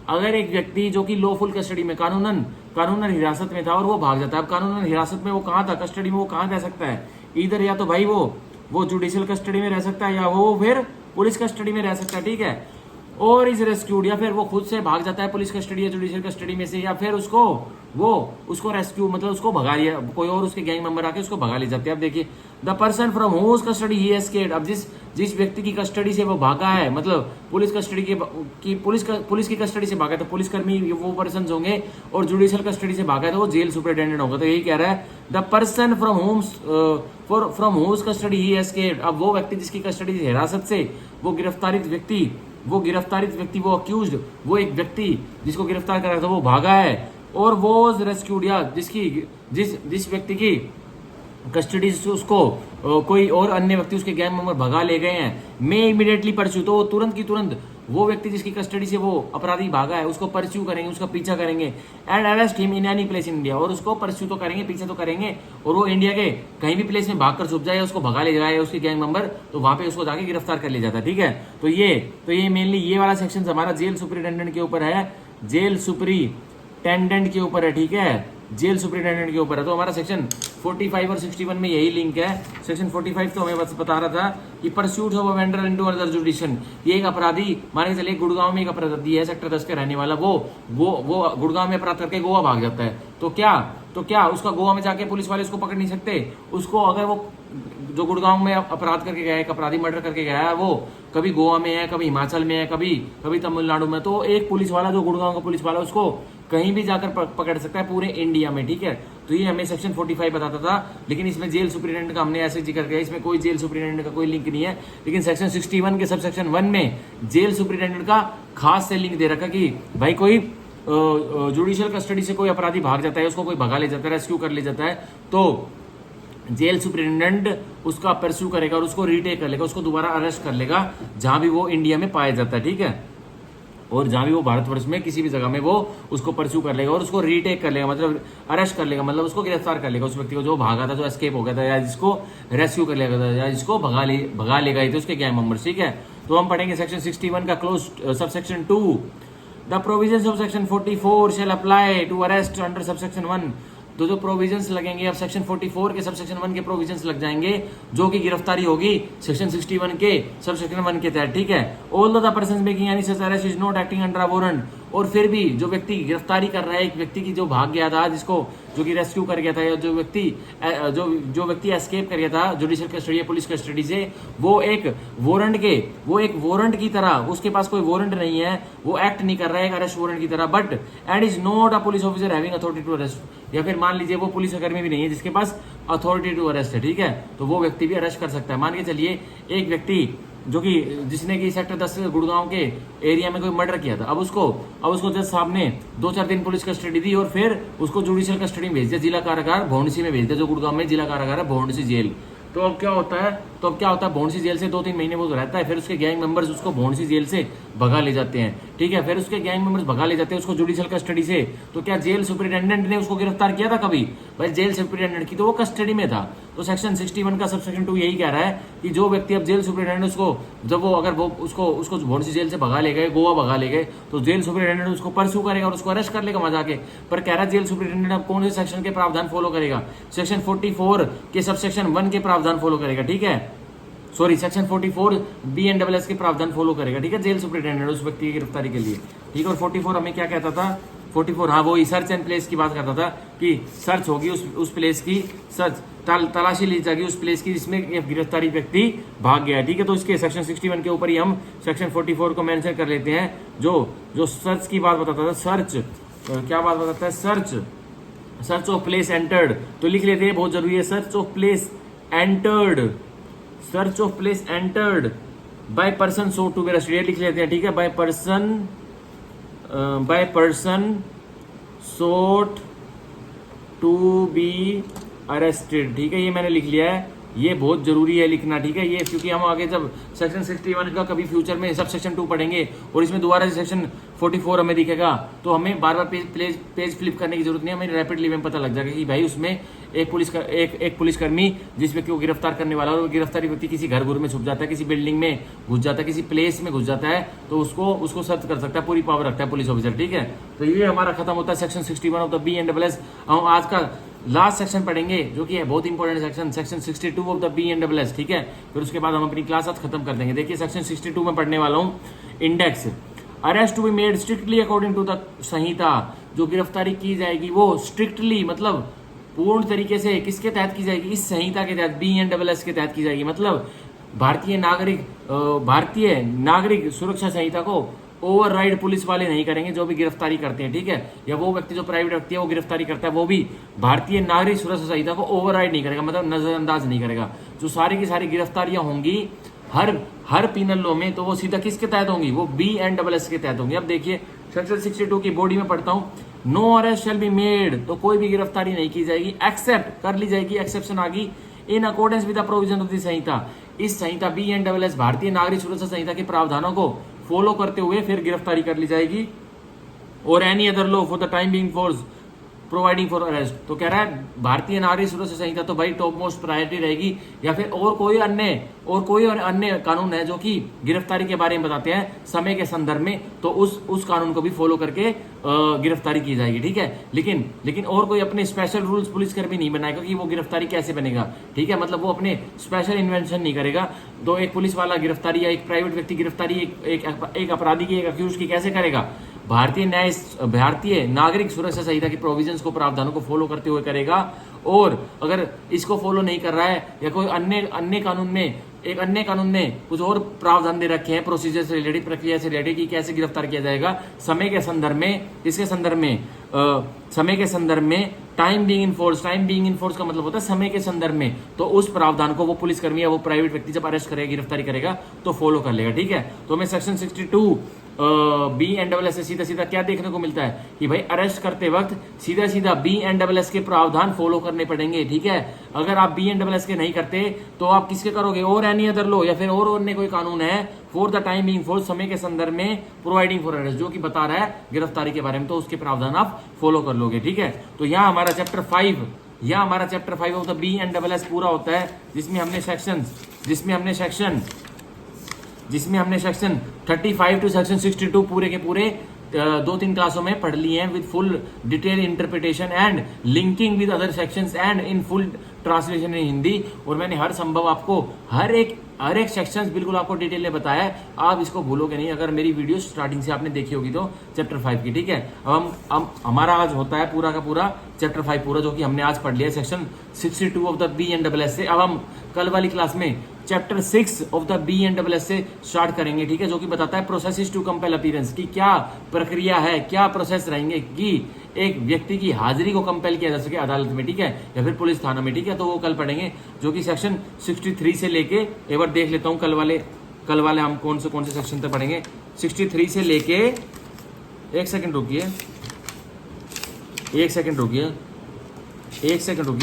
अगर एक व्यक्ति जो कि लॉफुल कस्टडी में कानूनन हिरासत में था और वो भाग जाता है। अब कानूनन हिरासत में वो कहाँ था, कस्टडी में वो कहाँ रह सकता है, इधर या तो भाई वो जुडिशियल कस्टडी में रह सकता है, या वो फिर पुलिस कस्टडी में रह सकता है, ठीक है। और इज रेस्क्यूड, या फिर वो खुद से भाग जाता है पुलिस कस्टडी या जुडिशियल कस्टडी में से, या फिर उसको रेस्क्यू, मतलब उसको भगा लिया, कोई और उसके गैंग मेंबर आके उसको भगा ले जाते हैं। अब देखिए, the person from whose custody he escaped, अब जिस व्यक्ति की कस्टडी से वो भागा है, मतलब पुलिस की कस्टडी से भागा, तो पुलिसकर्मी वो पर्सन होंगे, और जुडिशियल कस्टडी से भागा है तो वो जेल सुपरिटेंडेंट होगा। तो यही कह रहा है, the person from whose custody he escaped, अब वो व्यक्ति जिसकी कस्टडी से, हिरासत से वो गिरफ्तारित व्यक्ति, वो अक्यूज्ड, वो एक व्यक्ति जिसको गिरफ्तार करा था वो भागा है, और वो रेस्क्यूड, या जिस व्यक्ति की कस्टडी से उसको कोई और अन्य व्यक्ति उसके गैंग मेंबर भगा ले गए हैं, मे इमीडिएटली परस्यू, तो वो तुरंत की तुरंत वो व्यक्ति जिसकी कस्टडी से वो अपराधी भागा है उसको परस्यू करेंगे, उसका पीछा करेंगे, and arrest him in any place in India, और उसको परस्यू तो करेंगे, पीछा तो करेंगे, और वो इंडिया के कहीं भी प्लेस में भागकर छुप जाए, उसको भगा ले जाए उसके गैंग मेंबर, तो वहां पे उसको जाके गिरफ्तार कर लिया जाता है, ठीक है। तो ये मेनली ये वाला सेक्शन हमारा जेल सुपरिटेंडेंट के ऊपर है, जेल सुपरिटेंडेंट के ऊपर है, ठीक है, जेल सुपरिटेंडेंट के ऊपर है। तो हमारा सेक्शन 45 और 61 में यही लिंक है। सेक्शन 45 तो हमें बस बता रहा था कि pursuit of a offender into other jurisdiction, ये एक अपराधी, मान के चलिए गुड़गांव में एक अपराधी है, सेक्टर 10 के रहने वाला, वो गुड़गांव में अपराध करके गोवा भाग जाता है, तो क्या तो क्या उसका गोवा में जाके पुलिस वाले उसको पकड़ नहीं सकते? उसको अगर वो जो गुड़गांव में अपराध करके गया है, एक अपराधी मर्डर करके गया है, वो कभी गोवा में है, कभी हिमाचल में है, कभी कभी तमिलनाडु में, तो एक पुलिस वाला जो गुड़गांव का पुलिस वाला उसको कहीं भी जाकर पकड़ सकता है पूरे इंडिया में, ठीक है। तो ये हमें सेक्शन 45 बताता था, लेकिन इसमें जेल सुप्रिटेंडेंट का हमने ऐसे जिक्र किया, इसमें कोई जेल सुप्रिटेंडेंट का कोई लिंक नहीं है। लेकिन सेक्शन 61 के सब सेक्शन 1 में जेल सुप्रिटेंडेंट का खास से लिंक दे रखा कि भाई कोई जुडिशियल कस्टडी से कोई अपराधी भाग जाता है, उसको कोई भगा ले जाता है, रेस्क्यू कर ले जाता है, तो जेल सुप्रिटेंडेंट उसका परस्यू करेगा और उसको रिटेक कर लेगा, उसको दोबारा अरेस्ट कर लेगा जहां भी वो इंडिया में पाया जाता है, ठीक है। और जहां भी वो भारतवर्ष में किसी भी जगह में वो उसको परस्यू कर लेगा और उसको रिटेक कर लेगा, मतलब अरेस्ट कर लेगा, मतलब उसको गिरफ्तार कर लेगा, उस व्यक्ति को जो भागा था, जो एस्केप हो गया था, या जिसको रेस्क्यू कर लेगा था, या जिसको भगा लेगा थे उसके गैंग मेंबर्स, ठीक है। तो हम पढ़ेंगे सेक्शन 61 का clause subsection 2। The provisions of section 44 shall apply to arrest under subsection 1। तो जो प्रोविजंस लगेंगे अब सेक्शन 44 के सबसेक्शन 1 के प्रोविजंस लग जाएंगे, जो कि गिरफ्तारी होगी सेक्शन 61 के सबसेक्शन 1 के तहत, ठीक है। All the person making any such arrest is not acting under a warrant. और फिर भी जो व्यक्ति गिरफ्तारी कर रहा है, एक व्यक्ति की जो भाग गया था, जिसको जो कि रेस्क्यू कर गया था, या जो व्यक्ति एस्केप कर गया था जुडिशियल कस्टडी या पुलिस कस्टडी से, वो एक वारंट की तरह, उसके पास कोई वारंट नहीं है, वो एक्ट नहीं कर रहा है एक अरेस्ट वारंट की तरह, but and is not a police officer having authority to arrest. या फिर मान लीजिए वो पुलिस कर्मी भी नहीं है जिसके पास अथॉरिटी टू अरेस्ट है, ठीक है, तो वो व्यक्ति भी अरेस्ट कर सकता है। मान के चलिए एक व्यक्ति जो कि जिसने कि सेक्टर 10 गुड़गांव के एरिया में कोई मर्डर किया था, अब उसको जज साहब ने 2-4 दिन पुलिस कस्टडी दी और फिर उसको जुडिशियल कस्टडी में भेज दिया, जिला कारागार भौंडसी में भेज दिया, जो गुड़गांव में जिला कारागार है भौंडसी जेल। तो अब क्या होता है भौंडसी जेल से 2-3 महीने वो रहता है, फिर उसके गैंग मेंबर्स उसको भौंडसी जेल से भगा ले जाते हैं, ठीक है। फिर उसके गैंग मेंबर्स भगा ले जाते हैं उसको जुडिशियल कस्टडी से। तो क्या जेल सुपरिटेंडेंट ने उसको गिरफ्तार किया था कभी? भाई जेल सुपरिटेंडेंट की तो वो कस्टडी में था। तो सेक्शन 61 का सबसेक्शन 2 यही कह रहा है कि जो व्यक्ति अब जेल सुपरिटेंडेंट उसको जब वो अगर वो उसको भौंडसी जेल से भगा ले गए, गोवा भगा ले गए, तो जेल सुपरिटेंडेंट उसको परस्यू करेगा और उसको अरेस्ट कर लेगा वहां जाके। पर कह रहा है जेल सुपरिटेंडेंट अब कौन से सेक्शन के प्रावधान फॉलो करेगा? सेक्शन 44 के सबसेक्शन 1 के प्रावधान फॉलो करेगा, ठीक है। सॉरी, सेक्शन 44 BNSS के प्रावधान फॉलो करेगा, ठीक है, जेल सुपरिटेंडेंट उस व्यक्ति की गिरफ्तारी के लिए, ठीक है। और 44 हमें क्या कहता था? 44 हाँ वही सर्च एंड प्लेस की बात करता था कि सर्च होगी उस प्लेस की, सर्च तलाशी ली जाएगी उस प्लेस की जिसमें गिरफ्तारी व्यक्ति भाग गया है, ठीक है। तो इसके सेक्शन 61 के ऊपर ही हम सेक्शन 44 को मेंशन कर लेते हैं, जो सर्च की बात बताता था। सर्च क्या बात बताता है? सर्च ऑफ प्लेस एंटर्ड, तो लिख लेते हैं, बहुत जरूरी है। Search of place entered, search of place entered by person sought to be arrested, लिख लेते हैं, ठीक है। By person sought to be arrested, ठीक है, ये मैंने लिख लिया है, ये बहुत जरूरी है लिखना, ठीक है। ये क्योंकि हम आगे जब सेक्शन 61 का कभी फ्यूचर में सब सेक्शन 2 पढ़ेंगे और इसमें दोबारा से सेक्शन 44 हमें दिखेगा, तो हमें बार बार पेज फ्लिप करने की जरूरत नहीं है, हमें रैपिडली में पता लग जाएगा कि भाई उसमें एक पुलिसकर्मी जिस व्यक्ति को गिरफ्तार करने वाला है, और गिरफ्तारी व्यक्ति किसी घर में छुप जाता है, किसी बिल्डिंग में घुस जाता है, किसी प्लेस में घुस जाता है, तो उसको सर्च कर सकता है, पूरी पावर रखता है पुलिस ऑफिसर, ठीक है। तो ये हमारा खत्म होता है सेक्शन 61 ऑफ द BNSS। हम आज का लास्ट सेक्शन पढ़ेंगे जो कि है बहुत important section 62 of the BNSS, ठीक है। फिर उसके बाद हम अपनी क्लास आज खत्म कर देंगे। देखिए सेक्शन 62 में पढ़ने वाला हूँ index. Arrest to be made strictly according to the Sanhita, जो गिरफ्तारी की जाएगी वो स्ट्रिक्टली मतलब पूर्ण तरीके से किसके तहत की जाएगी? इस संहिता के तहत, BNSS के तहत की जाएगी। मतलब भारतीय नागरिक सुरक्षा संहिता को ओवरराइड पुलिस वाले नहीं करेंगे जो भी गिरफ्तारी करते हैं, ठीक है। या वो व्यक्ति जो प्राइवेट व्यक्ति है वो गिरफ्तारी करता है, वो भी भारतीय नागरिक सुरक्षा संहिता को ओवरराइड नहीं करेगा, मतलब नजरअंदाज नहीं करेगा। जो सारी की सारी गिरफ्तारियां होंगी हर पीनल लॉ में, तो वो सीधा किसके तहत होंगी? वो BNSS के तहत होंगी। अब देखिए सेक्शन 62 की बॉडी में पढ़ता हूँ, no arrest shall be made, तो कोई भी गिरफ्तारी नहीं की जाएगी, एक्सेप्ट कर ली जाएगी, एक्सेप्शन आ गई, in accordance with the provision of the Sanhita, इस संहिता BNSS भारतीय नागरिक सुरक्षा संहिता के प्रावधानों को फॉलो करते हुए फिर गिरफ्तारी कर ली जाएगी। और any other law for the time being force providing for arrest, तो कह रहा है भारतीय नागरिक सुरक्षा संहिता तो भाई टॉप मोस्ट प्रायोरिटी रहेगी, या फिर और कोई अन्य कानून है जो कि गिरफ्तारी के बारे में बताते हैं समय के संदर्भ में, तो उस कानून को भी फॉलो करके गिरफ्तारी की जाएगी, ठीक है। लेकिन और कोई अपने स्पेशल रूल्स पुलिसकर्मी नहीं बनाएगा कि वो गिरफ्तारी कैसे बनेगा, ठीक है। मतलब वो अपने स्पेशल इन्वेंशन नहीं करेगा। तो एक पुलिस वाला गिरफ्तारी या एक प्राइवेट व्यक्ति गिरफ्तारी एक अपराधी की, एक अक्यूज की कैसे करेगा? भारतीय नागरिक सुरक्षा संहिता की प्रोविजंस को, प्रावधानों को फॉलो करते हुए करेगा। और अगर इसको फॉलो नहीं कर रहा है या कोई अन्य कानून में, एक अन्य कानून में कुछ और प्रावधान दे रखे हैं प्रोसीजर से रिलेटेड, प्रक्रिया से रिलेटेड कि कैसे गिरफ्तार किया जाएगा समय के संदर्भ में, इसके संदर्भ में समय के संदर्भ में टाइम बीइंग इनफोर्स का मतलब होता है समय के संदर्भ में, तो उस प्रावधान को वो पुलिसकर्मी या वो प्राइवेट व्यक्ति जब अरेस्ट करेगा, गिरफ्तारी करेगा तो फॉलो कर लेगा। ठीक है, तो हमें सेक्शन 62 BNSS से सीधा सीधा क्या देखने को मिलता है कि भाई अरेस्ट करते वक्त सीधा सीधा BNSS के प्रावधान फॉलो करने पड़ेंगे। ठीक है, अगर आप BNSS के नहीं करते तो आप किसके करोगे, और एनी अदर लो या फिर और अन्य कोई कानून है for the time being for समय के संदर्भ में प्रोवाइडिंग फॉर अरेस्ट, जो कि बता रहा है गिरफ्तारी के बारे में, तो उसके प्रावधान आप फॉलो कर लोगे। ठीक है, तो यहाँ हमारा चैप्टर 5 ऑफ द BNSS पूरा होता है, जिसमें हमने सेक्शन 35 टू सेक्शन 62 पूरे के पूरे 2-3 क्लासों में पढ़ लिए हैं with full detail interpretation and linking with other sections and in full translation in Hindi. और मैंने हर संभव आपको हर एक सेक्शंस बिल्कुल आपको डिटेल में बताया है, आप इसको भूलोगे नहीं अगर मेरी वीडियो स्टार्टिंग से आपने देखी होगी तो चैप्टर 5 की। ठीक है, अब हम हमारा आज होता है पूरा का पूरा चैप्टर 5 पूरा, जो कि हमने आज पढ़ लिया है सेक्शन 62 ऑफ द BNSS से। अब हम कल वाली क्लास में चैप्टर 6 ऑफ द BNSS से स्टार्ट करेंगे। ठीक है, जो कि बताता है प्रोसेसेस टू कंपेल अपीयरेंस की क्या प्रक्रिया है, क्या प्रोसेस रहेंगे कि एक व्यक्ति की हाजिरी को कंपेल किया जा सके अदालत में। ठीक है, या फिर पुलिस थाना में। ठीक है, तो वो कल पढ़ेंगे, जो कि सेक्शन 63 से लेके, एक बार देख लेता हूं कल वाले हम कौन से सेक्शन तक पढ़ेंगे। 63 से लेके, एक सेकंड रुकिए,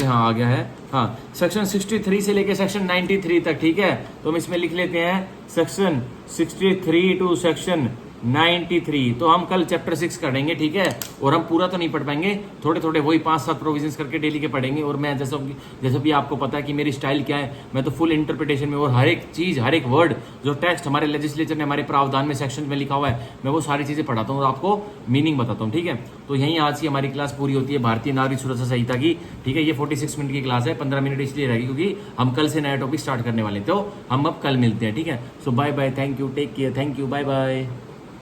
हाँ आ गया है, हाँ सेक्शन 63 से लेके सेक्शन 93 तक। ठीक है, तो हम इसमें लिख लेते हैं सेक्शन 63 टू सेक्शन 93। तो हम कल चैप्टर 6 करेंगे। ठीक है, और हम पूरा तो नहीं पढ़ पाएंगे, थोड़े थोड़े वही 5-7 प्रोविजंस करके डेली के पढ़ेंगे। और मैं जैसा भी आपको पता है कि मेरी स्टाइल क्या है, मैं तो फुल इंटरप्रिटेशन में और हर एक चीज, हर एक वर्ड जो टेक्स्ट हमारे लेजिस्लेचर ने, हमारे प्रावधान में, सेक्शन में लिखा हुआ है, मैं वो सारी चीजें पढ़ाता हूँ और आपको मीनिंग बताता हूँ। ठीक है, तो यही आज की हमारी क्लास पूरी होती है भारतीय नागरिक सुरक्षा संहिता की। ठीक है, ये 46 मिनट की क्लास है, 15 मिनट इसलिए रहेगी क्योंकि हम कल से नया टॉपिक स्टार्ट करने वाले हैं। तो हम अब कल मिलते हैं। ठीक है, so bye bye, thank you, take care, thank you, bye bye.